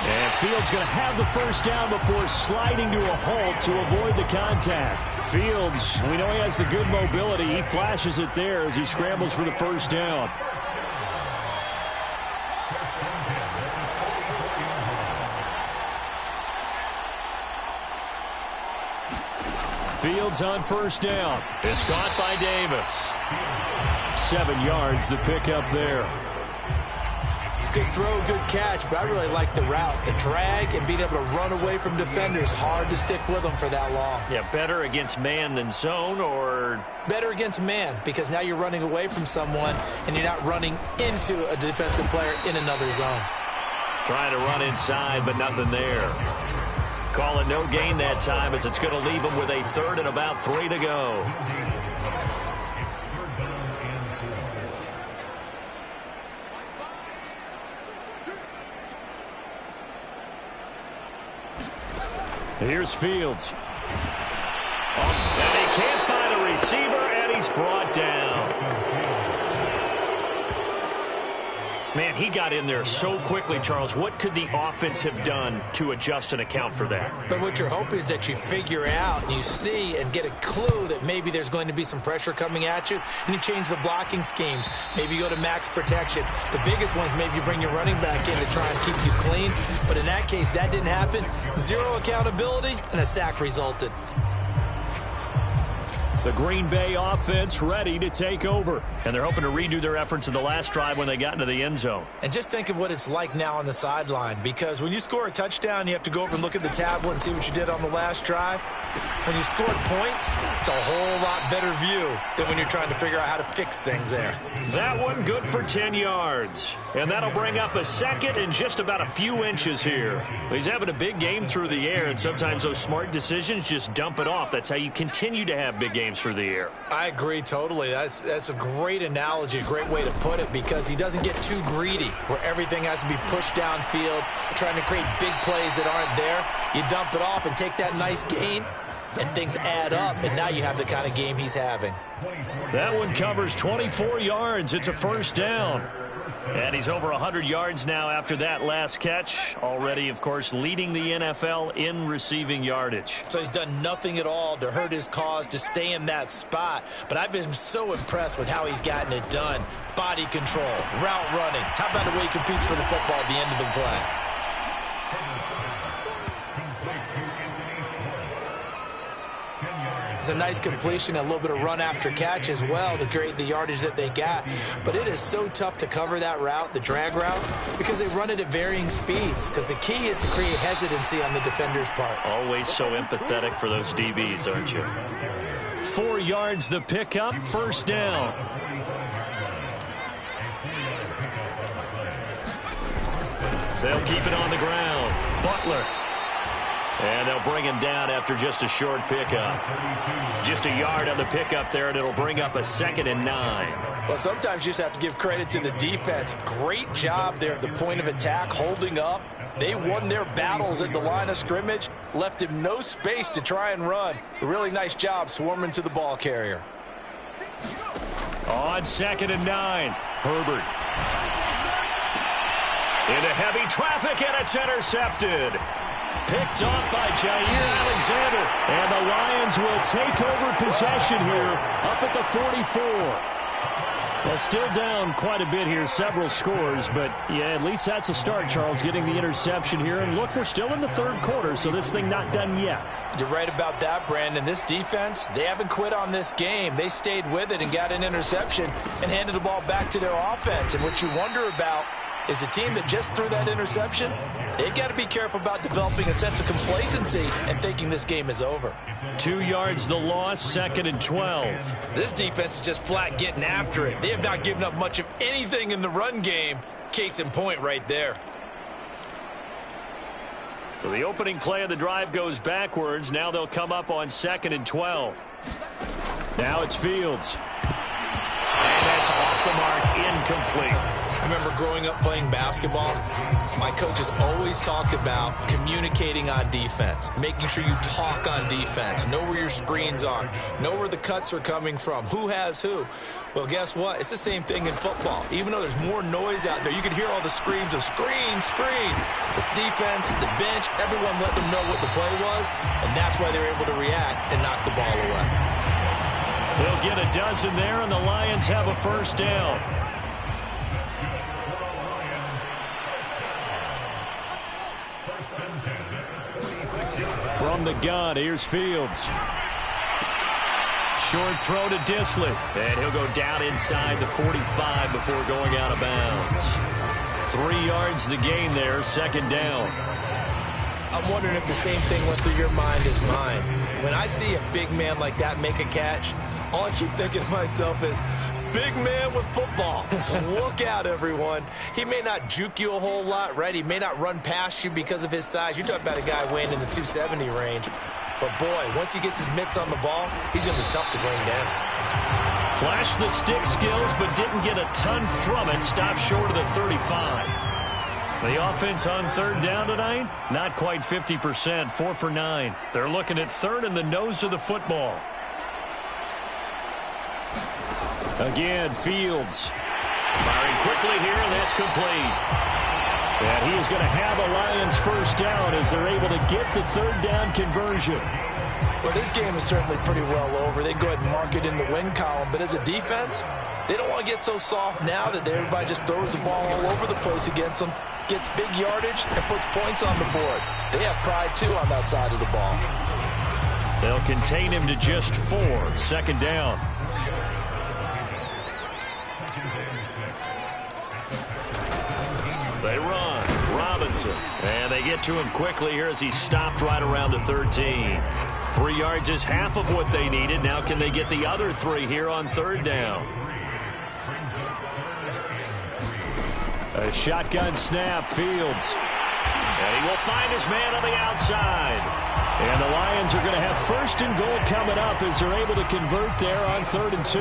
And Fields going to have the first down before sliding to a halt to avoid the contact. Fields, we know he has the good mobility. He flashes it there as he scrambles for the first down. Fields on first down. It's caught by Davis. 7 yards, the pickup there. Good throw, good catch, but I really like the route. The drag and being able to run away from defenders. Hard to stick with them for that long. Yeah, better against man than zone, or? Better against man, because now you're running away from someone and you're not running into a defensive player in another zone. Trying to run inside, but nothing there. Call it no gain that time as it's going to leave them with a 3rd and about 3 to go. Here's Fields. And he can't find a receiver, and he's brought down. Man, he got in there so quickly, Charles. What could the offense have done to adjust and account for that? But what you're hoping is that you figure out and you see and get a clue that maybe there's going to be some pressure coming at you, and you change the blocking schemes. Maybe you go to max protection. The biggest ones, maybe you bring your running back in to try and keep you clean. But in that case, that didn't happen. 0 accountability, and a sack resulted. The Green Bay offense ready to take over. And they're hoping to redo their efforts in the last drive when they got into the end zone. And just think of what it's like now on the sideline, because when you score a touchdown, you have to go over and look at the tablet and see what you did on the last drive. When you scored points, it's a whole lot better view than when you're trying to figure out how to fix things there. That one good for 10 yards. And that'll bring up a 2nd and just about a few inches here. He's having a big game through the air, and sometimes those smart decisions just dump it off. That's how you continue to have big games through the air. I agree totally. That's a great analogy, a great way to put it, because he doesn't get too greedy where everything has to be pushed downfield, trying to create big plays that aren't there. You dump it off and take that nice gain, and things add up, and now you have the kind of game he's having. That one covers 24 yards. It's a first down. And he's over 100 yards now after that last catch. Already, of course, leading the NFL in receiving yardage. So he's done nothing at all to hurt his cause, to stay in that spot. But I've been so impressed with how he's gotten it done. Body control, route running. How about the way he competes for the football at the end of the play? It's a nice completion, a little bit of run after catch as well to create the yardage that they got. But it is so tough to cover that route, the drag route, because they run it at varying speeds. Because the key is to create hesitancy on the defender's part. Always so empathetic for those DBs, aren't you? 4 yards the pickup, first down. They'll keep it on the ground. Butler. And they'll bring him down after just a short pickup. Just a yard on the pickup there, and it'll bring up a 2nd and 9. Well, sometimes you just have to give credit to the defense. Great job there at the point of attack, holding up. They won their battles at the line of scrimmage, left him no space to try and run. A really nice job swarming to the ball carrier. On 2nd and 9, Herbert. Into heavy traffic, and it's intercepted. Picked off by Jair Alexander. And the Lions will take over possession here up at the 44. Well, still down quite a bit here, several scores. But, yeah, at least that's a start, Charles, getting the interception here. And, look, we're still in the third quarter, so this thing not done yet. You're right about that, Brandon. This defense, they haven't quit on this game. They stayed with it and got an interception and handed the ball back to their offense. And what you wonder about is the team that just threw that interception, they've got to be careful about developing a sense of complacency and thinking this game is over. 2 yards the loss, 2nd and 12. This defense is just flat getting after it. They have not given up much of anything in the run game. Case in point right there. So the opening play of the drive goes backwards. Now they'll come up on 2nd and 12. Now it's Fields. And that's off the mark, incomplete. I remember growing up playing basketball, my coaches always talked about communicating on defense, making sure you talk on defense, know where your screens are, know where the cuts are coming from, who has who. Well, guess what? It's the same thing in football. Even though there's more noise out there, you can hear all the screams of screen, screen. This defense, the bench, everyone let them know what the play was, and that's why they were able to react and knock the ball away. They'll get a dozen there, and the Lions have a first down. From the gun, here's Fields. Short throw to Disley. And he'll go down inside the 45 before going out of bounds. 3 yards the gain there, 2nd down. I'm wondering if the same thing went through your mind as mine. When I see a big man like that make a catch, all I keep thinking to myself is, big man with football. Look out, everyone. He may not juke you a whole lot, right? He may not run past you because of his size. You're talking about a guy weighing in the 270 range. But, boy, once he gets his mitts on the ball, he's going to be tough to bring down. Flashed the stick skills, but didn't get a ton from it. Stopped short of the 35. The offense on 3rd down tonight, not quite 50%, 4 for 9. They're looking at 3rd in the nose of the football. Again, Fields. Firing quickly here, and that's complete. And he is going to have a Lions first down as they're able to get the 3rd down conversion. Well, this game is certainly pretty well over. They can go ahead and mark it in the win column. But as a defense, they don't want to get so soft now that everybody just throws the ball all over the place against them, gets big yardage, and puts points on the board. They have pride, too, on that side of the ball. They'll contain him to just 4, 2nd down. They run. Robinson. And they get to him quickly here as he stopped right around the 13. 3 yards is half of what they needed. Now can they get the other 3 here on 3rd down? A shotgun snap, Fields. And he will find his man on the outside. And the Lions are going to have 1st and goal coming up as they're able to convert there on 3rd and 2.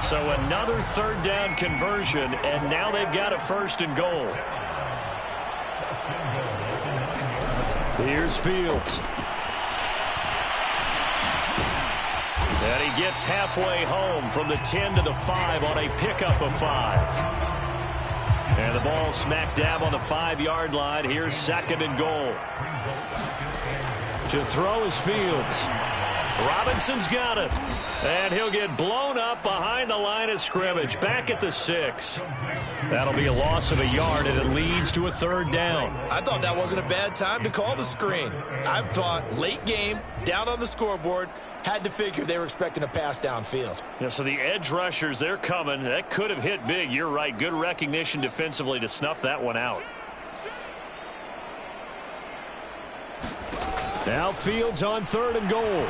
So another 3rd down conversion, and now they've got a 1st and goal. Here's Fields. And he gets halfway home from the 10 to the 5 on a pickup of 5. And the ball smack dab on the 5-yard line. Here's 2nd and goal. To throw is Fields. Robinson's got it. And he'll get blown up behind the line of scrimmage. Back at the 6. That'll be a loss of a yard, and it leads to a 3rd down. I thought that wasn't a bad time to call the screen. I thought late game, down on the scoreboard, had to figure they were expecting a pass downfield. Yeah, so the edge rushers, they're coming. That could have hit big. You're right. Good recognition defensively to snuff that one out. Now Fields on 3rd and goal.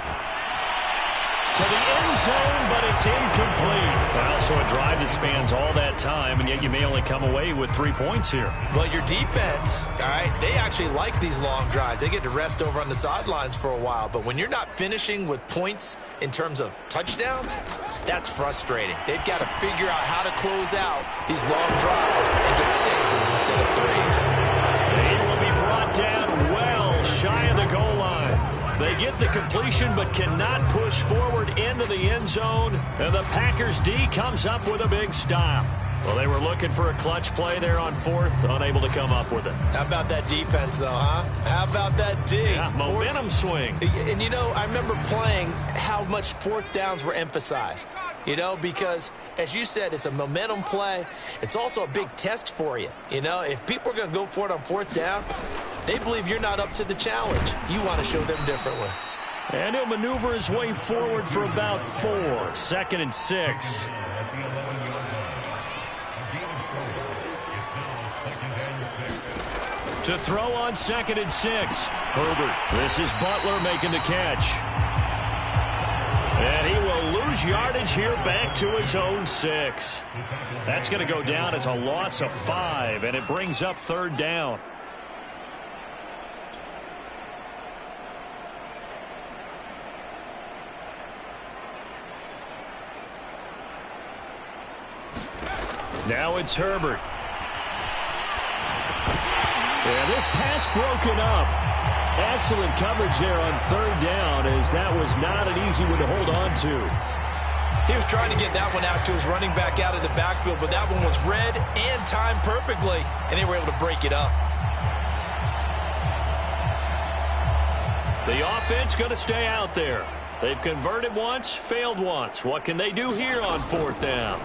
To the end zone, but it's incomplete. Well, so a drive that spans all that time, and yet you may only come away with 3 points here. Well, your defense, all right, they actually like these long drives. They get to rest over on the sidelines for a while. But when you're not finishing with points in terms of touchdowns, that's frustrating. They've got to figure out how to close out these long drives and get 6s instead of 3s. He will be brought down well shy of the goal line. They get the completion but cannot push forward into the end zone. And the Packers D comes up with a big stop. Well, they were looking for a clutch play there on 4th, unable to come up with it. How about that defense, though, huh? How about that D? Yeah, momentum swing. And, you know, I remember playing how much 4th downs were emphasized. You know, because, as you said, it's a momentum play. It's also a big test for you. You know, if people are going to go for it on 4th down, they believe you're not up to the challenge. You want to show them differently. And he'll maneuver his way forward for about 4. 2nd and 6. To throw on 2nd and 6. Herbert. This is Butler making the catch. And he will lose yardage here back to his own 6. That's going to go down as a loss of 5, and it brings up 3rd down. Now it's Herbert. And this pass broken up. Excellent coverage there on 3rd down, as that was not an easy one to hold on to. He was trying to get that one out to his running back out of the backfield, but that one was read and timed perfectly, and they were able to break it up. The offense going to stay out there. They've converted once, failed once. What can they do here on 4th down?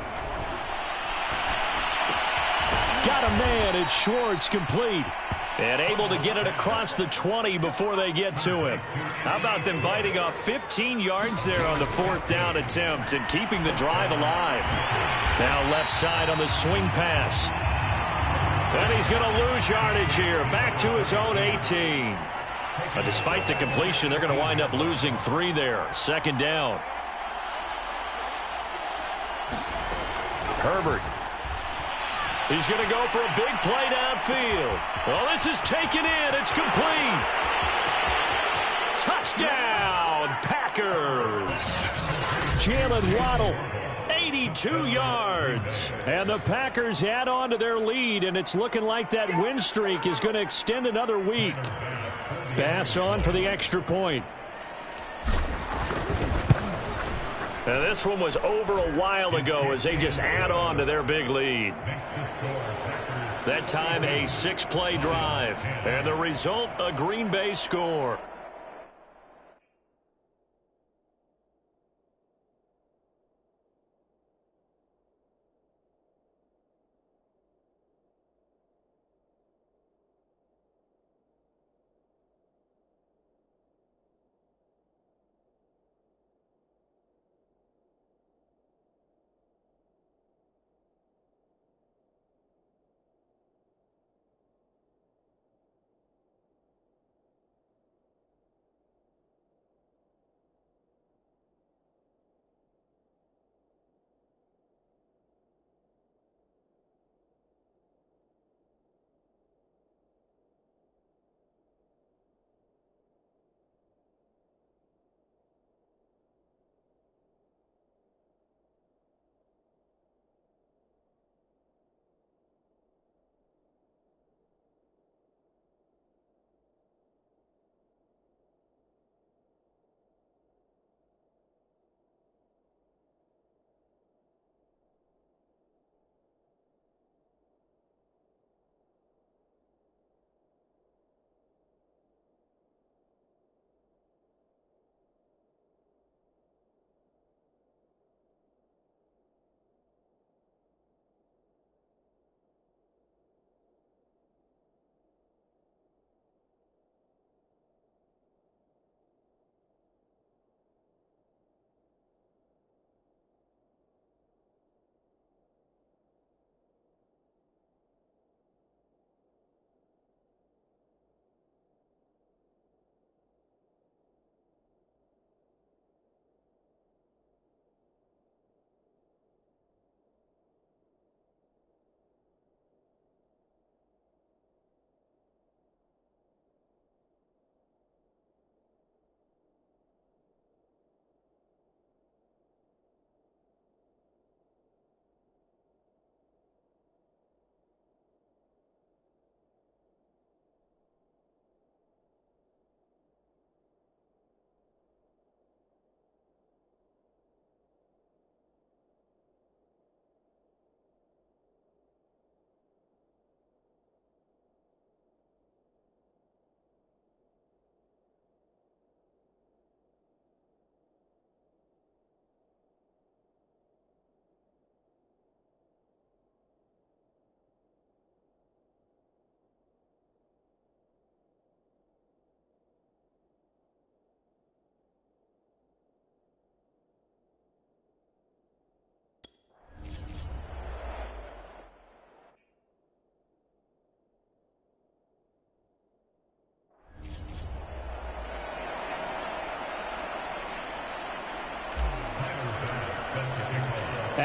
Got a man. It's Schwartz, complete. And able to get it across the 20 before they get to him. How about them biting off 15 yards there on the 4th down attempt and keeping the drive alive. Now left side on the swing pass. And he's going to lose yardage here. Back to his own 18. But despite the completion, they're going to wind up losing 3 there. 2nd down. Herbert. He's going to go for a big play downfield. Well, this is taken in. It's complete. Touchdown, Packers. Jalen Waddle, 82 yards. And the Packers add on to their lead, and it's looking like that win streak is going to extend another week. Bass on for the extra point. Now, this one was over a while ago as they just add on to their big lead. That time a 6-play drive. And the result, a Green Bay score.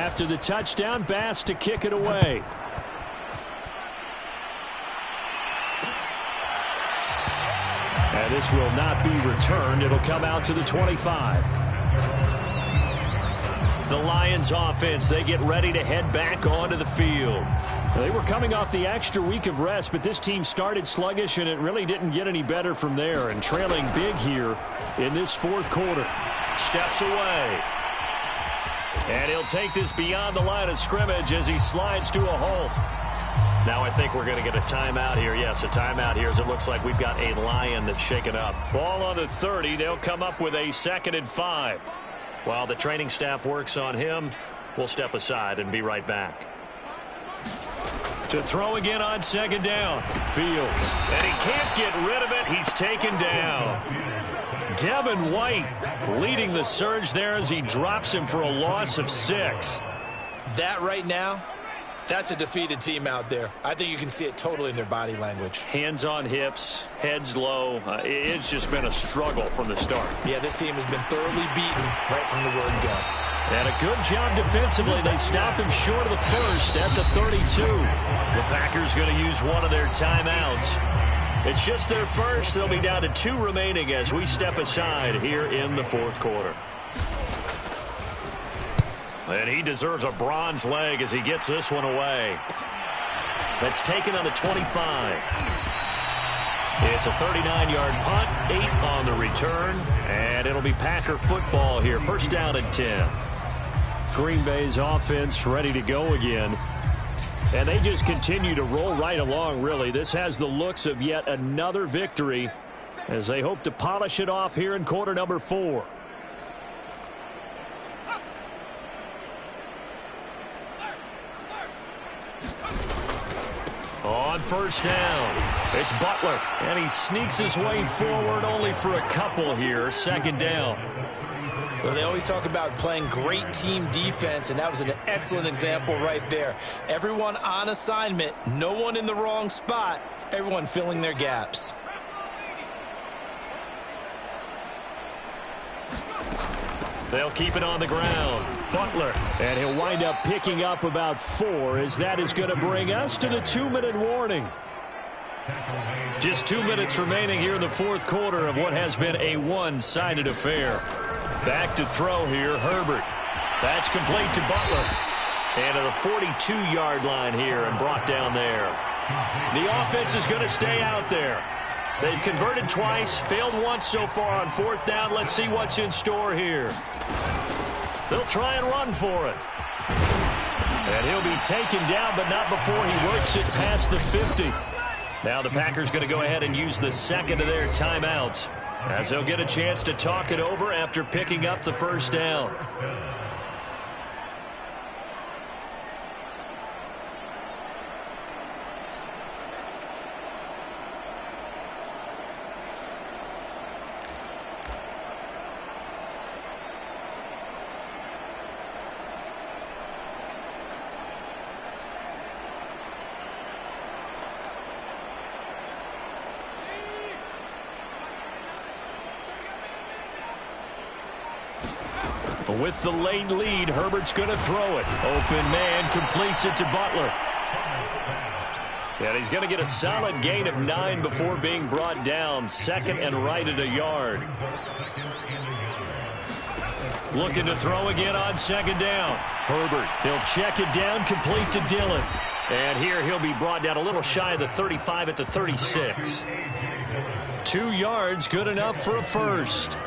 after the touchdown. Bass to kick it away. And this will not be returned. It'll come out to the 25. The Lions offense, they get ready to head back onto the field. They were coming off the extra week of rest, but this team started sluggish, and it really didn't get any better from there. And trailing big here in this fourth quarter. Steps away. And he'll take this beyond the line of scrimmage as he slides to a hole. Now I think we're going to get a timeout here. Yes, a timeout here as it looks like we've got a Lion that's shaken up. Ball on the 30. They'll come up with a 2nd and 5. While the training staff works on him, we'll step aside and be right back. To throw again on 2nd down. Fields. And he can't get rid of it. He's taken down. Devin White leading the surge there as he drops him for a loss of 6. That right now, that's a defeated team out there. I think you can see it totally in their body language. Hands on hips, heads low. It's just been a struggle from the start. Yeah, this team has been thoroughly beaten right from the word go. And a good job defensively. They stopped him short of the first at the 32. The Packers going to use one of their timeouts. It's just their first. They'll be down to 2 remaining as we step aside here in the fourth quarter. And he deserves a bronze leg as he gets this one away. That's taken on the 25. It's a 39-yard punt, 8 on the return, and it'll be Packer football here. First down and 10. Green Bay's offense ready to go again. And they just continue to roll right along, really. This has the looks of yet another victory as they hope to polish it off here in quarter number 4. On first down, it's Butler, and he sneaks his way forward only for a couple here. 2nd down. Well, they always talk about playing great team defense, and that was an excellent example right there. Everyone on assignment, no one in the wrong spot, everyone filling their gaps. They'll keep it on the ground. Butler. And he'll wind up picking up about 4 as that is going to bring us to the 2-minute warning. Just 2 minutes remaining here in the fourth quarter of what has been a one-sided affair. Back to throw here, Herbert. That's complete to Butler. And to the 42-yard line here and brought down there. The offense is going to stay out there. They've converted twice, failed once so far on 4th down. Let's see what's in store here. They'll try and run for it. And he'll be taken down, but not before he works it past the 50. Now the Packers going to go ahead and use the 2nd of their timeouts as they'll get a chance to talk it over after picking up the first down. With the late lead, Herbert's going to throw it. Open man completes it to Butler. And he's going to get a solid gain of 9 before being brought down. 2nd and right at a yard. Looking to throw again on 2nd down. Herbert, he'll check it down, complete to Dillon. And here he'll be brought down a little shy of the 35 at the 36. 2 yards, good enough for a first.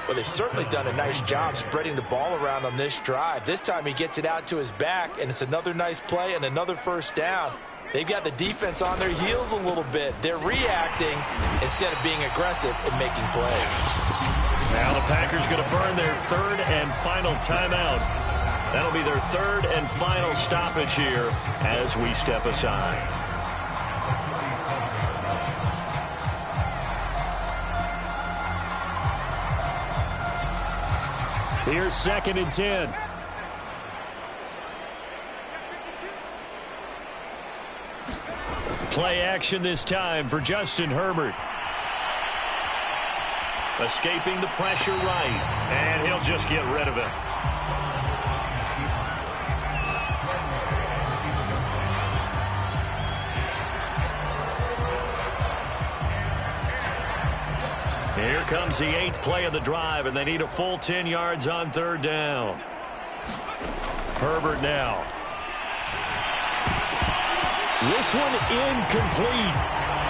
Well, they've certainly done a nice job spreading the ball around on this drive. This time he gets it out to his back, and it's another nice play and another first down. They've got the defense on their heels a little bit. They're reacting instead of being aggressive and making plays. Now the Packers going to burn their 3rd and final timeout. That'll be their 3rd and final stoppage here as we step aside. Here's 2nd and 10. Play action this time for Justin Herbert. Escaping the pressure right, and he'll just get rid of it. comes the 8th play of the drive, and they need a full 10 yards on 3rd down. Herbert now. This one incomplete.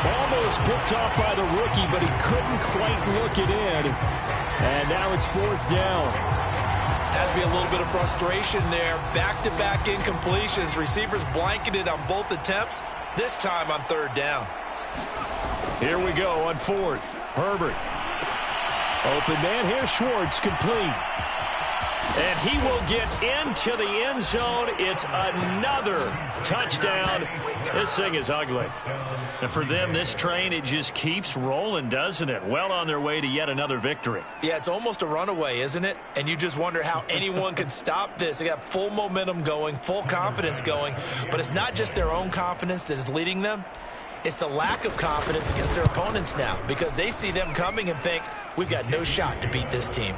Almost picked off by the rookie, but he couldn't quite look it in. And now it's 4th down. Has to be a little bit of frustration there. Back-to-back incompletions. Receivers blanketed on both attempts, this time on 3rd down. Here we go on 4th. Herbert. Open man here, Schwartz, complete. And he will get into the end zone. It's another touchdown. This thing is ugly. And for them, this train, it just keeps rolling, doesn't it? Well on their way to yet another victory. Yeah, it's almost a runaway, isn't it? And you just wonder how anyone could stop this. They got full momentum going, full confidence going. But it's not just their own confidence that is leading them. It's the lack of confidence against their opponents now, because they see them coming and think, we've got no shot to beat this team.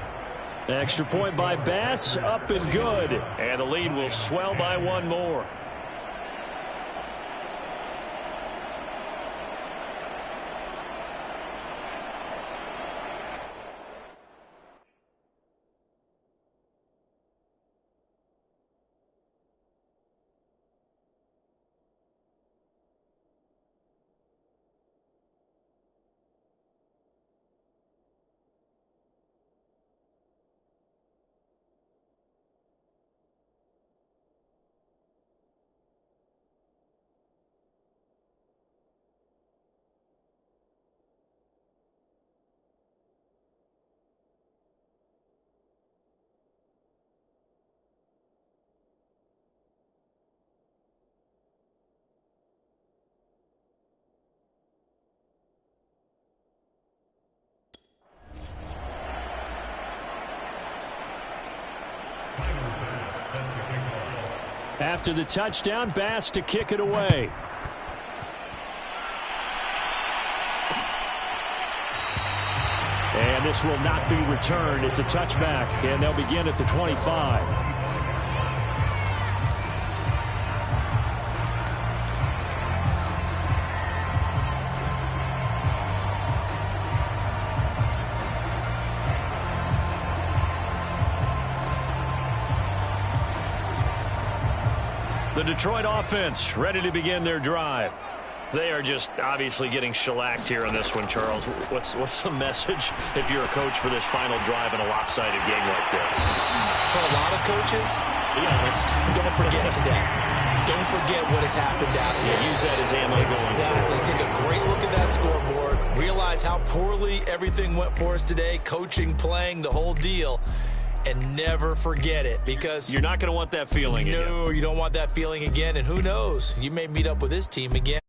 Extra point by Bass, up and good. And the lead will swell by one more. After the touchdown, Bass to kick it away. And this will not be returned. It's a touchback, and they'll begin at the 25. The Detroit offense ready to begin their drive. They are just obviously getting shellacked here in this one, Charles. What's the message if you're a coach for this final drive in a lopsided game like this? For a lot of coaches, be honest, don't forget today. Don't forget what has happened out here. Yeah, use that as ammo. Exactly. Take a great look at that scoreboard. Realize how poorly everything went for us today. Coaching, playing, the whole deal. And never forget it, because you're not going to want that feeling again. No, you don't want that feeling again. And who knows? You may meet up with this team again.